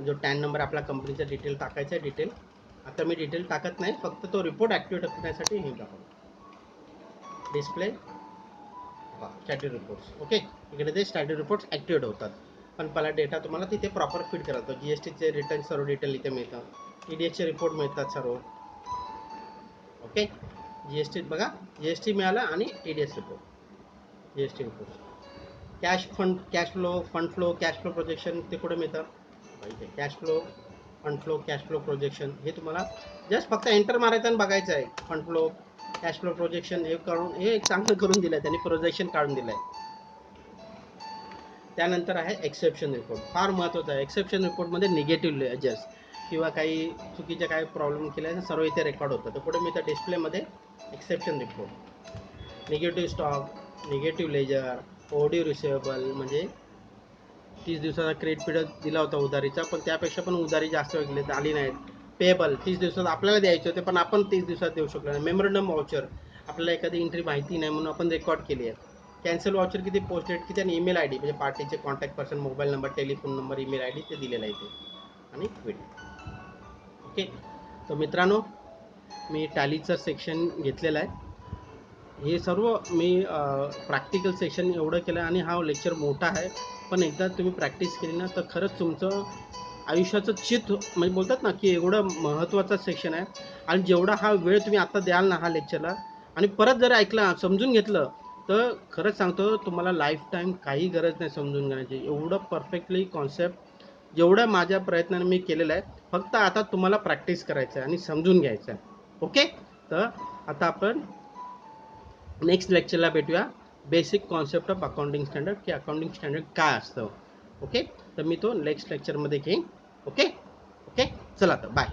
जो टॅन नंबर आपला कंपनीचा डिटेल टाकायचा आहे. डिटेल आता मी डिटेल टाकत नाही, फक्त तो रिपोर्ट ॲक्टिवेट करण्यासाठी हे टाकतो. Display स्टॅट्यूटरी reports. ओके, इकडे ते स्टॅट्यूटरी रिपोर्ट्स ॲक्टिवेट होतात. पण पहिला डेटा तुम्हाला तिथे प्रॉपर फिट करायचा. GSTचे रिटर्न सर्व डिटेल इथे मिळतं. TDSचे रिपोर्ट मिळतात सर्व. ओके, GST बघा, GST मिळाला आणि TDS report, GST report. Cash fund, cash flow, fund flow, cash flow projection ते कुठे मिळतं? इथे cash flow, fund flow, cash flow projection. हे तुम्हाला जस्ट फक्त एंटर मारायचं आणि बघायचं आहे. Fund flow, cash flow projection हे करून, हे एक चांगलं करून दिलं आहे त्यांनी, प्रोजेक्शन काढून दिलं आहे. त्यानंतर आहे एक्सेप्शन रिपोर्ट. फार महत्त्वाचं आहे. एक्सेप्शन रिपोर्टमध्ये निगेटिव्ह लेजर्स किंवा काही चुकीचे काही प्रॉब्लेम केले सर्व इथे रेकॉर्ड होतं. तर पुढे मी त्या डिस्प्लेमध्ये exception report, negative stock, negative ledger, overdue receivable, म्हणजे 30 दिवसाचा क्रेडिट पिरियड दिला होता उधारीचा, पण त्यापेक्षा पण उधारी जास्त वेगळी आली नाहीत. पेबल 30 दिवसात आपल्याला द्यायचे होते पण आपण 30 दिवसात देऊ शकलो नाही. मेमोरंडम वाउचर, आपल्याला एखादी एंट्री माहिती नाही म्हणून आपण रेकॉर्ड केली आहे. कॅन्सल वाउचर किती, पोस्ट डेट किती आणि ईमेल ID, म्हणजे पार्टीचे contact person, mobile number, telephone number, email ID ते दिलेलं आहे इथे. आणि क्विट. ओके, तर मित्रांनो मी टॅलीचं सेक्शन घेतलेलं आहे. हे सर्व मी प्रॅक्टिकल सेशन एवढं केलं आणि हा लेक्चर मोठा आहे, पण एकदा तुम्ही प्रॅक्टिस केली ना तर खरंच तुमचं आयुष्याचं चित, म्हणजे बोलतात ना की एवढं महत्त्वाचा सेक्शन आहे. आणि जेवढा हा वेळ तुम्ही आता द्याल ना हा लेक्चरला, आणि परत जर ऐकला, समजून घेतलं, तर खरंच सांगतो तुम्हाला लाईफ टाईम काही गरज नाही समजून घेण्याची. एवढं परफेक्टली कॉन्सेप्ट जेवढ्या माझ्या प्रयत्नाने मी केलेलं आहे, फक्त आता तुम्हाला प्रॅक्टिस करायचं आहे आणि समजून घ्यायचं आहे. ओके, तर आता आपण नेक्स्ट लेक्चरला भेटूया. Basic concept of accounting standard, की अकाउंटिंग स्टँडर्ड काय असतं. ओके, तर मी तो नेक्स्ट लेक्चरमध्ये घेईन. ओके ओके, चला तर बाय.